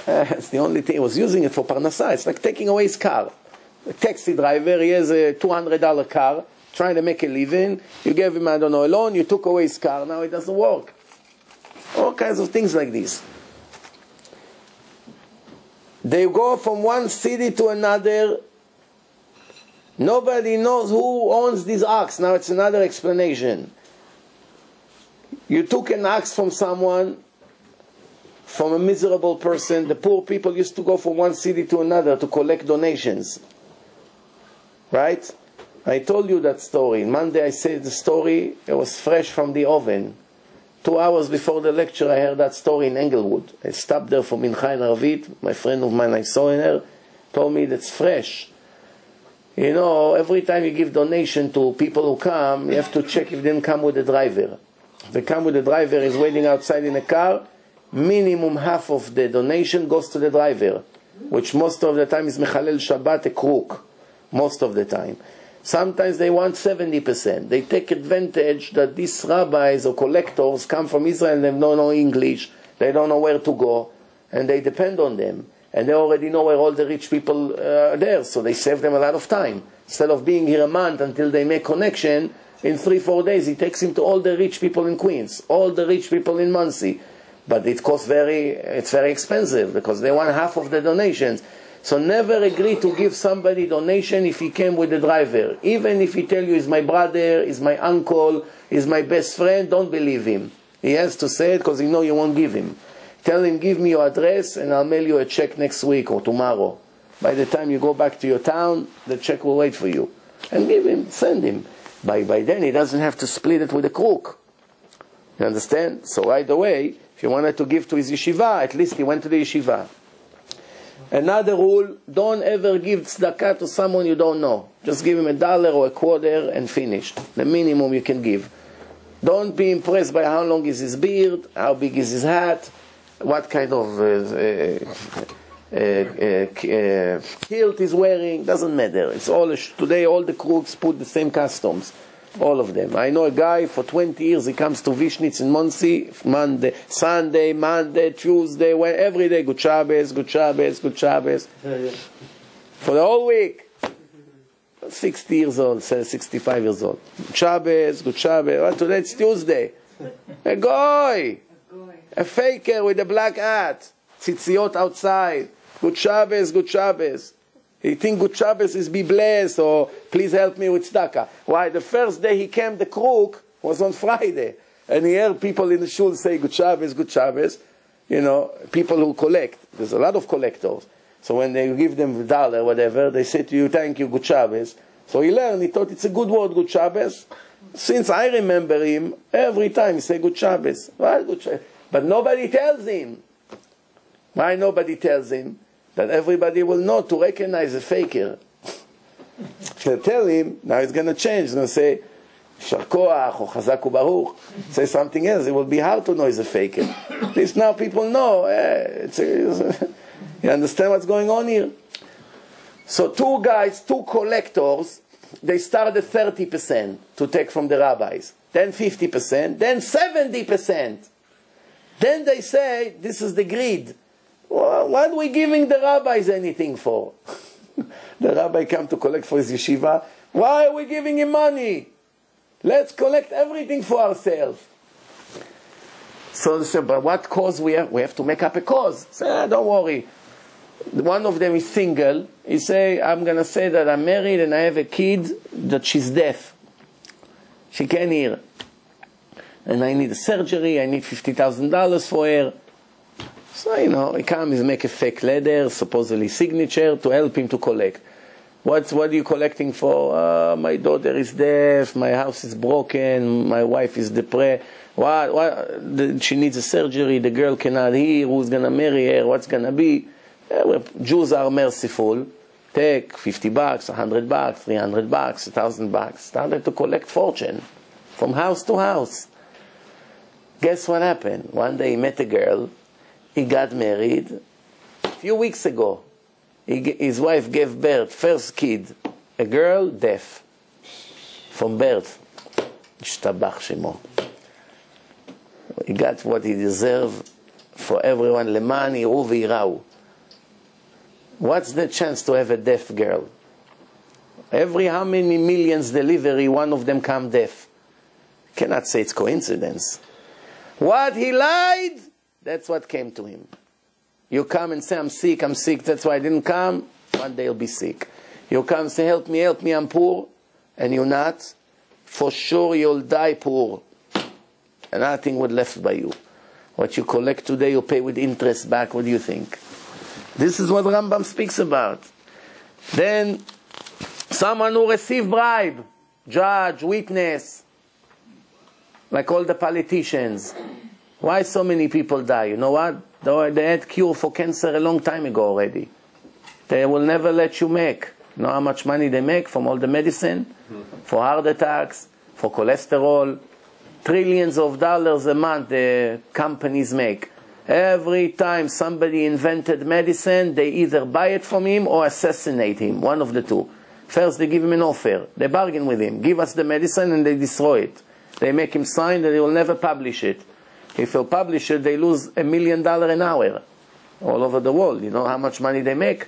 It's the only thing, he was using it for parnasa, it's like taking away his car. A taxi driver, he has a $200 car, trying to make a living, you gave him, I don't know, a loan, you took away his car, now it doesn't work. All kinds of things like this. They go from one city to another. Nobody knows who owns this ox. Now it's another explanation. You took an ox from someone, from a miserable person. The poor people used to go from one city to another to collect donations. Right? I told you that story. Monday I said the story. It was fresh from the oven. 2 hours before the lecture, I heard that story in Englewood. I stopped there for Mincha in Arvit. My friend of mine I saw in her told me that's fresh. You know, every time you give donation to people who come, you have to check if they didn't come with a driver. If they come with a driver, is waiting outside in a car, minimum half of the donation goes to the driver, which most of the time is Mechalel Shabbat, a crook. Most of the time. Sometimes they want 70%. They take advantage that these rabbis or collectors come from Israel and they don't know English, they don't know where to go, and they depend on them. And they already know where all the rich people are there, so they save them a lot of time. Instead of being here a month until they make connection, in 3-4 days he takes him to all the rich people in Queens, all the rich people in Muncie. But it costs it's very expensive because they want half of the donations. So never agree to give somebody donation if he came with the driver. Even if he tell you he's my brother, he's my uncle, he's my best friend, don't believe him. He has to say it because he know you won't give him. Tell him, give me your address and I'll mail you a check next week or tomorrow. By the time you go back to your town, the check will wait for you. And give him, send him. By then he doesn't have to split it with a crook. You understand? So right away, if you wanted to give to his yeshiva, at least he went to the yeshiva. Another rule, don't ever give tzedakah to someone you don't know. Just give him $1 or a quarter and finish. The minimum you can give. Don't be impressed by how long is his beard, how big is his hat, what kind of kilt he's wearing. Doesn't matter. It's all today all the crooks put the same customs. All of them. I know a guy for 20 years, he comes to Vishnitz in Muncie, Sunday, Monday, Tuesday, every day, Good Shabbos, Good Shabbos, Good Shabbos. For the whole week. 60 years old, 65 years old. Good Shabbos, Good Shabbos. Well, today it's Tuesday. A goy. A faker with a black hat. Tzitziot outside. Good Shabbos, Good Shabbos. He think Good Shabbos is be blessed or please help me with tzedakah. Why? The first day he came, the crook, was on Friday. And he heard people in the shul say Good Shabbos, Good Shabbos. You know, people who collect. There's a lot of collectors. So when they give them $1, whatever, they say to you, thank you, Good Shabbos. So he learned, he thought it's a good word, Good Shabbos. Since I remember him, every time he say Good Shabbos. Why Good Shabbos? But nobody tells him. Why nobody tells him? That everybody will know to recognize a faker. If they tell him, now he's going to change. He's going to say, Shar Koach or Chazak u'Baruch. Say something else. It will be hard to know he's a faker. At least now people know. You understand what's going on here? So two guys, two collectors, they start at 30% to take from the rabbis. Then 50%. Then 70%. Then they say, this is the greed. Well, what are we giving the rabbis anything for? The rabbi come to collect for his yeshiva. Why are we giving him money? Let's collect everything for ourselves. So they say, but what cause we have? We have to make up a cause. Say, don't worry. One of them is single. He say, I'm going to say that I'm married and I have a kid that she's deaf. She can't hear. And I need a surgery. I need $50,000 for her. So, you know, he comes, make a fake letter, supposedly signature, to help him to collect. What are you collecting for? My daughter is deaf, my house is broken, my wife is depressed. She needs a surgery, the girl cannot hear, who's going to marry her, what's going to be? Jews are merciful. Take $50, $100, $300, $1,000. Started to collect fortune from house to house. Guess what happened? One day he met a girl. He got married a few weeks ago. His wife gave birth, first kid, a girl, deaf, from birth. Ishtabach Shemo. He got what he deserved for everyone. Leman yiru v'yirau. What's the chance to have a deaf girl? Every how many millions delivery, one of them come deaf. Cannot say it's coincidence. What he lied, that's what came to him. You come and say, I'm sick, that's why I didn't come. One day you'll be sick. You come and say, help me, I'm poor. And you're not. For sure you'll die poor. And nothing would left by you. What you collect today, you pay with interest back. What do you think? This is what Rambam speaks about. Then, someone who received bribe, judge, witness, like all the politicians. Why so many people die? You know what? They had cure for cancer a long time ago already. They will never let you make. You know how much money they make from all the medicine? For heart attacks, for cholesterol. Trillions of dollars a month the companies make. Every time somebody invented medicine, they either buy it from him or assassinate him. One of the two. First they give him an offer. They bargain with him. Give us the medicine and they destroy it. They make him sign that he will never publish it. If he'll publish it, they lose $1 million an hour. All over the world. You know how much money they make?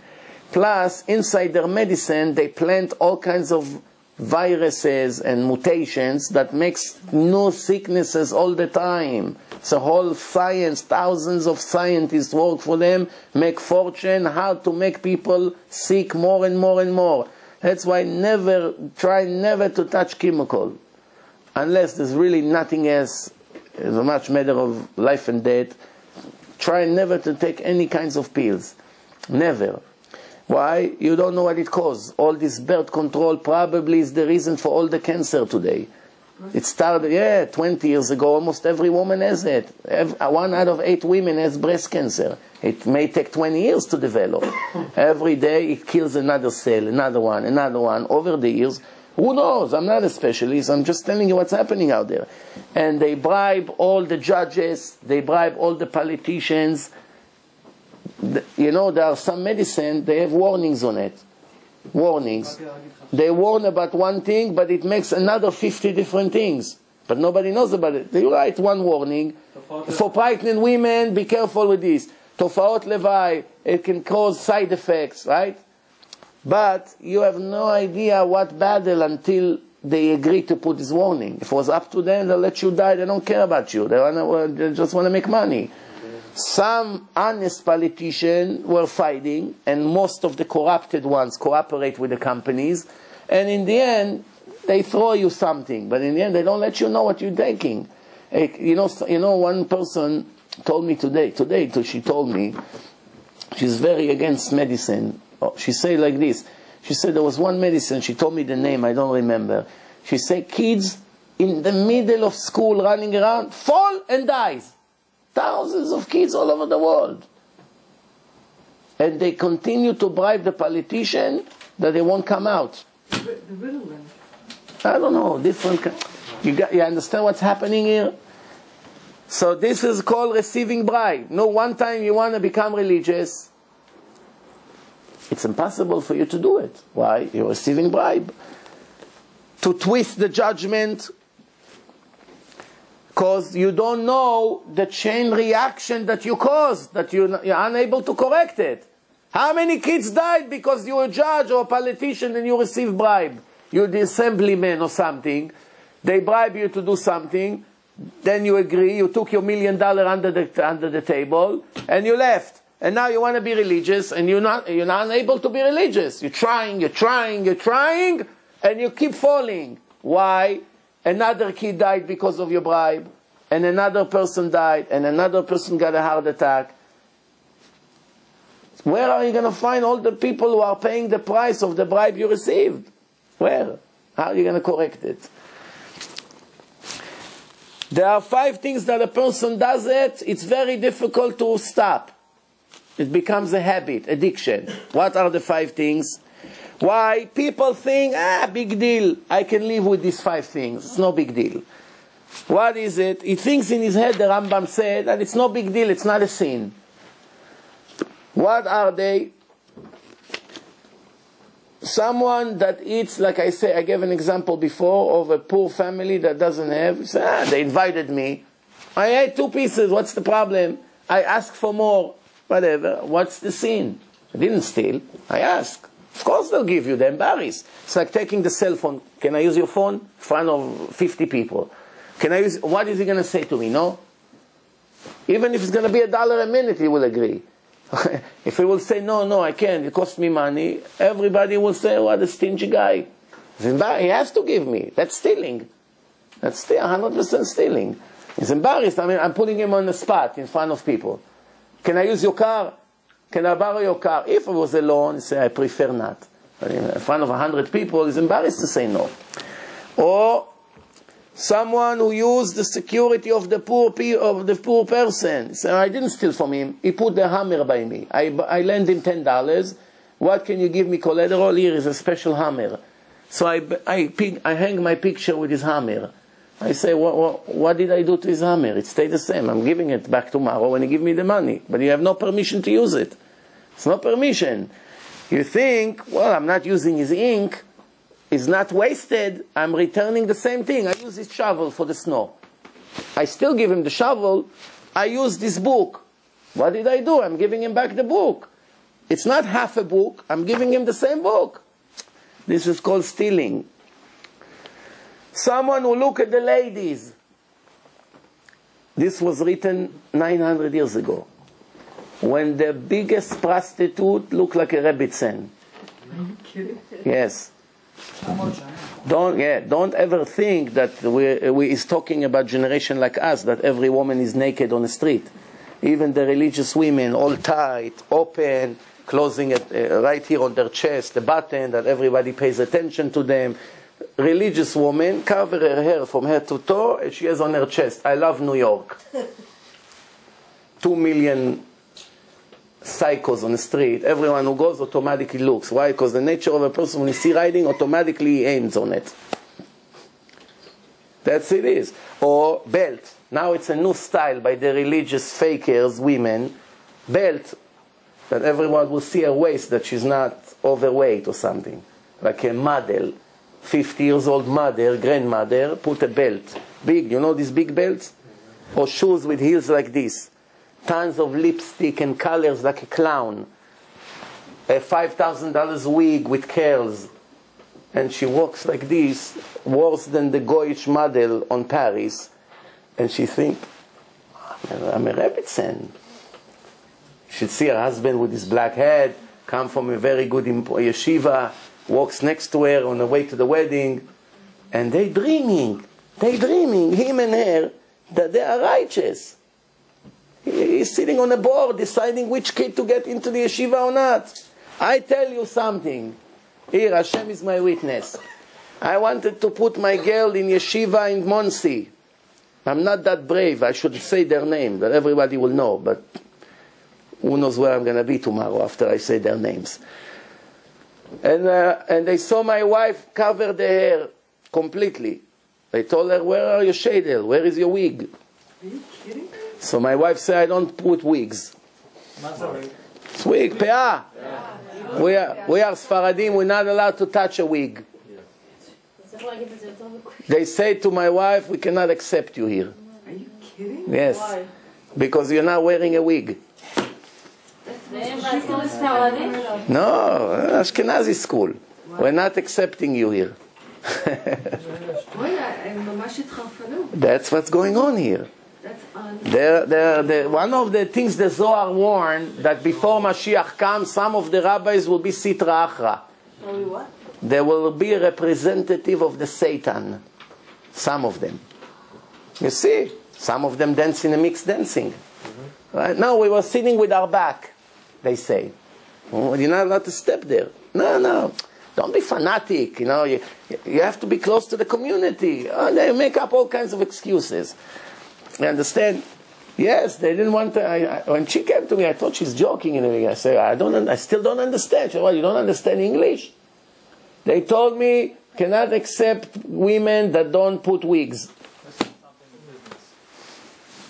Plus, inside their medicine, they plant all kinds of viruses and mutations that makes new sicknesses all the time. It's a whole science. Thousands of scientists work for them, make fortune, how to make people sick more and more and more. That's why try never to touch chemical. Unless there's really nothing else. It's a much matter of life and death. Try never to take any kinds of pills. Never. Why? You don't know what it causes. All this birth control probably is the reason for all the cancer today. It started, 20 years ago, almost every woman has it. 1 out of 8 women has breast cancer. It may take 20 years to develop. Every day it kills another cell, another one, over the years. Who knows? I'm not a specialist. I'm just telling you what's happening out there. And they bribe all the judges. They bribe all the politicians. You know, there are some medicine, they have warnings on it. Warnings. They warn about one thing, but it makes another 50 different things. But nobody knows about it. They write one warning. For pregnant women, be careful with this. Tofaot levai, it can cause side effects, right? But you have no idea what battle until they agree to put this warning. If it was up to them, they'll let you die. They don't care about you. They just want to make money. Some honest politicians were fighting, and most of the corrupted ones cooperate with the companies. And in the end, they throw you something. But in the end, they don't let you know what you're taking. You know, one person told me today, she told me, she's very against medicine. She said like this. She said there was one medicine, she told me the name, I don't remember. She said kids in the middle of school running around, fall and dies. Thousands of kids all over the world. And they continue to bribe the politician that they won't come out. The Ritalin. I don't know, different. You understand what's happening here? So this is called receiving bribe. No, one time you want to become religious, it's impossible for you to do it. Why? You're receiving bribe. To twist the judgment, because you don't know the chain reaction that you caused, that you're unable to correct it. How many kids died because you're a judge or a politician and you receive bribe? You're the assemblyman or something. They bribe you to do something. Then you agree. You took your $1 million under the table and you left. And now you want to be religious and you're not able to be religious. You're trying, and you keep falling. Why? Another kid died because of your bribe, and another person died, and another person got a heart attack. Where are you going to find all the people who are paying the price of the bribe you received? Where? How are you going to correct it? There are 5 things that a person does it, it's very difficult to stop. It becomes a habit, addiction. What are the 5 things? Why? People think, big deal. I can live with these 5 things. It's no big deal. What is it? He thinks in his head, the Rambam said, that it's no big deal. It's not a sin. What are they? Someone that eats, like I say, I gave an example before of a poor family that doesn't have. Say, they invited me. I ate 2 pieces. What's the problem? I asked for more. Whatever. What's the sin? I didn't steal. I asked. Of course they'll give you, they're embarrassed. It's like taking the cell phone. Can I use your phone? In front of 50 people. Can I use, what is he going to say to me? No? Even if it's going to be $1 a minute, he will agree. If he will say, no, I can't, it costs me money, everybody will say, what a stingy guy. He has to give me. That's stealing. That's still 100% stealing. He's embarrassed. I mean, I'm putting him on the spot in front of people. Can I use your car? Can I borrow your car? If it was alone, say, I prefer not. But in front of 100 people, he's embarrassed to say no. Or someone who used the security of the poor person. So I didn't steal from him. He put the hammer by me. I lent him $10. What can you give me collateral? Here is a special hammer. So I hang my picture with his hammer. I say, what did I do to his hammer? It stayed the same. I'm giving it back tomorrow when he give me the money. But you have no permission to use it. It's no permission. You think, well, I'm not using his ink. is not wasted. I'm returning the same thing. I use this shovel for the snow. I still give him the shovel. I use this book. What did I do? I'm giving him back the book. It's not half a book. I'm giving him the same book. This is called stealing. Someone who look at the ladies. This was written 900 years ago. When the biggest prostitute looked like a rebbitzin. Are you kidding? Yes. Don't ever think that we is talking about generation like us, that every woman is naked on the street. Even the religious women, all tight, open, closing it right here on their chest, the button that everybody pays attention to them. Religious woman, cover her hair from head to toe, and she has on her chest, I love New York. 2 million psychos on the street. Everyone who goes automatically looks. Why? Because the nature of a person, when you see writing, automatically he aims on it. That's it is. Or belt. Now it's a new style by the religious fakers, women. Belt. That everyone will see her waist, that she's not overweight or something. Like a model. 50 years old mother, grandmother, put a belt. Big, you know these big belts? Or shoes with heels like this. Tons of lipstick and colors like a clown. A $5,000 wig with curls. And she walks like this, worse than the Goyish model on Paris. And she thinks, I'm a rebbitzin. She'd see her husband with his black head, come from a very good yeshiva, walks next to her on the way to the wedding, and they dreaming, him and her, that they are righteous. He's sitting on a board deciding which kid to get into the yeshiva or not. I tell you something. Here, Hashem is my witness. I wanted to put my girl in yeshiva in Monsey. I'm not that brave. I should say their name, that everybody will know, but who knows where I'm going to be tomorrow after I say their names. And they saw my wife cover the hair completely. They told her, where are your shadel? Where is your wig? Are you kidding? So my wife said, I don't put wigs. It's wig, peah. We are Sfaradim, we're not allowed to touch a wig. They say to my wife, we cannot accept you here. Are you kidding? Yes. Why? Because you're not wearing a wig. No, Ashkenazi school. We're not accepting you here. That's what's going on here. One of the things the Zohar warned, that before Mashiach comes, some of the rabbis will be Sitra Achra. There will be a representative of the Satan. Some of them. You see? Some of them dance in a mixed dancing. Right? No, we were sitting with our back, they say. Oh, you're not allowed to step there. No. Don't be fanatic. You know, you have to be close to the community. Oh, they make up all kinds of excuses. You understand? Yes, they didn't want to. When she came to me, I thought she's joking. I said, I still don't understand. She said, well, you don't understand English? They told me, cannot accept women that don't put wigs.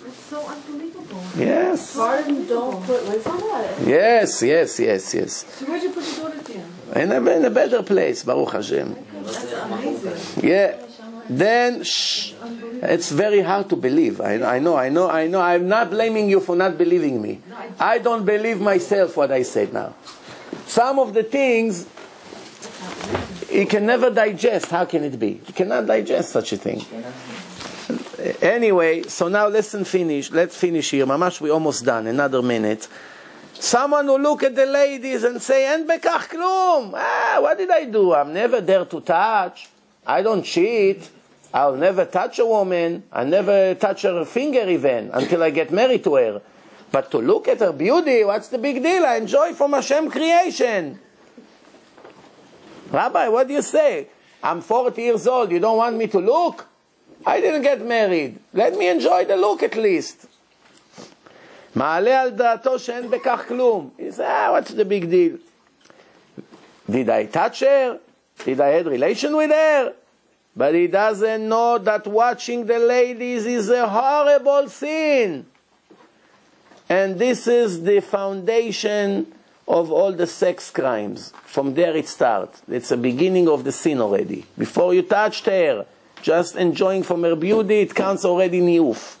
It's so unbelievable. Yes. Pardon, don't put wigs on that. Yes. So where'd you put your daughter to? In a better place, Baruch Hashem. That's amazing. Yeah. Then, it's very hard to believe. I know. I'm not blaming you for not believing me. I don't believe myself what I said now. Some of the things, you can never digest. How can it be? You cannot digest such a thing. Anyway, so now let's finish here. Mamash, we're almost done. Another minute. Someone will look at the ladies and say, "En bekach klum." What did I do? I'm never there to touch. I don't cheat. I'll never touch a woman. I never touch her finger even until I get married to her. But to look at her beauty, what's the big deal? I enjoy from Hashem creation. Rabbi, what do you say? I'm 40 years old. You don't want me to look? I didn't get married. Let me enjoy the look at least. מעלה על דעתו שאין בכך כלום. He said, what's the big deal? Did I touch her? Did I have relation with her? But he doesn't know that watching the ladies is a horrible sin. And this is the foundation of all the sex crimes. From there it starts. It's the beginning of the sin already. Before you touched her, just enjoying from her beauty, it counts already ניאוף.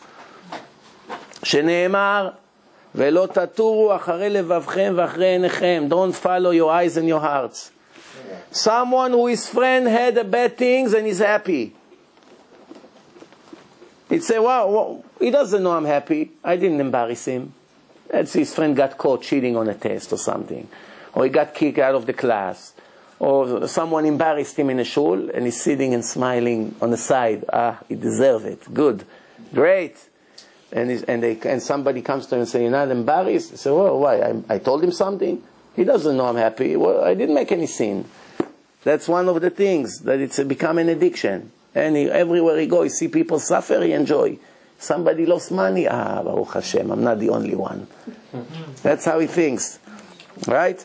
שנאמר, ולא תטורו אחרי לבבכם ואחרי עיניכם. Don't follow your eyes and your hearts. Someone who his friend had a bad things and is happy. He'd say, wow, he doesn't know I'm happy. I didn't embarrass him. That's his friend got caught cheating on a test or something. Or he got kicked out of the class. Or someone embarrassed him in a shul and he's sitting and smiling on the side. Ah, he deserves it. Good. Great. And somebody comes to him and says, you're not embarrassed? He says, well, why? I told him something. He doesn't know I'm happy. Well, I didn't make any sin. That's one of the things, that it's become an addiction. And everywhere he goes, he see people suffer, he enjoy. Somebody lost money. Ah, Baruch Hashem, I'm not the only one. That's how he thinks. Right?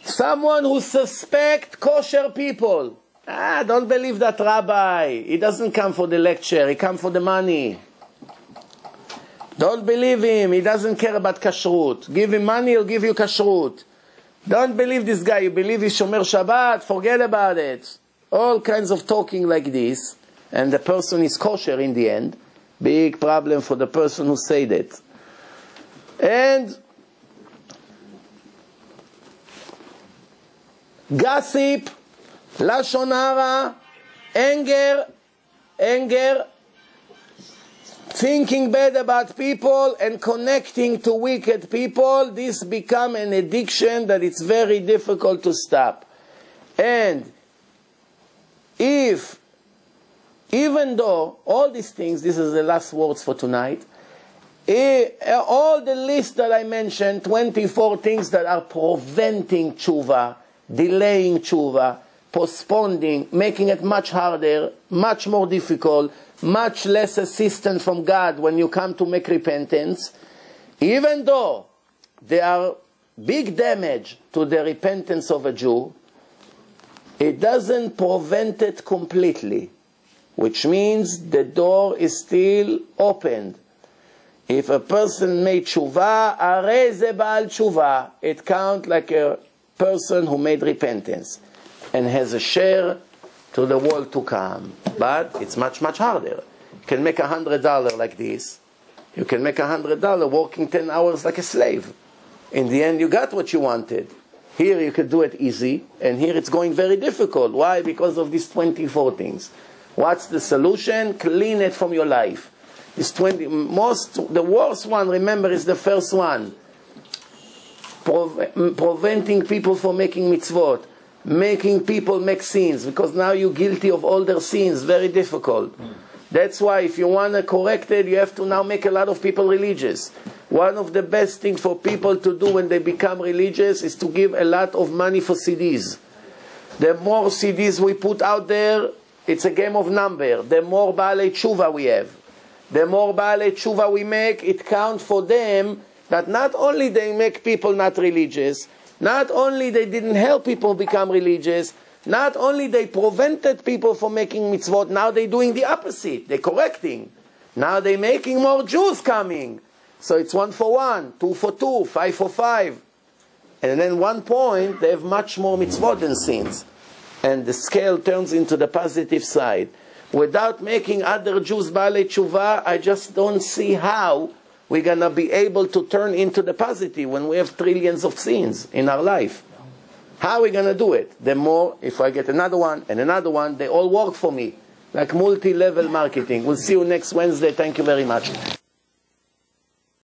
Someone who suspects kosher people. Ah, don't believe that rabbi. He doesn't come for the lecture. He comes for the money. Don't believe him. He doesn't care about kashrut. Give him money, he'll give you kashrut. Don't believe this guy. You believe he's Shomer Shabbat, forget about it. All kinds of talking like this. And the person is kosher in the end. Big problem for the person who said it. And gossip, lashon hara, anger, thinking bad about people and connecting to wicked people, this become an addiction that it's very difficult to stop. And even though all these things, this is the last words for tonight, all the list that I mentioned, 24 things that are preventing tshuva, delaying tshuva, postponing, making it much harder, much more difficult, much less assistance from God when you come to make repentance, even though they are big damage to the repentance of a Jew, it doesn't prevent it completely, which means the door is still opened. If a person made tshuva, arei ze ba'al tshuva, it counts like a person who made repentance and has a share to the world to come. But it's much, much harder. You can make $100 like this. You can make $100 working 10 hours like a slave. In the end, you got what you wanted. Here you could do it easy, and here it's going very difficult. Why? Because of these 24 things. What's the solution? Clean it from your life. The worst one, remember, is the first one. Preventing people from making mitzvot. Making people make sins, because now you're guilty of all their sins. Very difficult. That's why if you want to correct it, you have to now make a lot of people religious. One of the best things for people to do when they become religious is to give a lot of money for CDs. The more CDs we put out there, it's a game of number. The more Baalei Tshuva we have. The more Baalei Tshuva we make, it counts for them that not only they make people not religious, not only they didn't help people become religious, not only they prevented people from making mitzvot, now they're doing the opposite. They're correcting. Now they're making more Jews coming. So it's 1 for 1, 2 for 2, 5 for 5. And then 1 point, they have much more mitzvot than sins. And the scale turns into the positive side. Without making other Jews Baalei Tshuva, I just don't see how we're going to be able to turn into the positive when we have trillions of sins in our life. How are we going to do it? The more, if I get another one and another one, they all work for me. Like multi-level marketing. We'll see you next Wednesday. Thank you very much.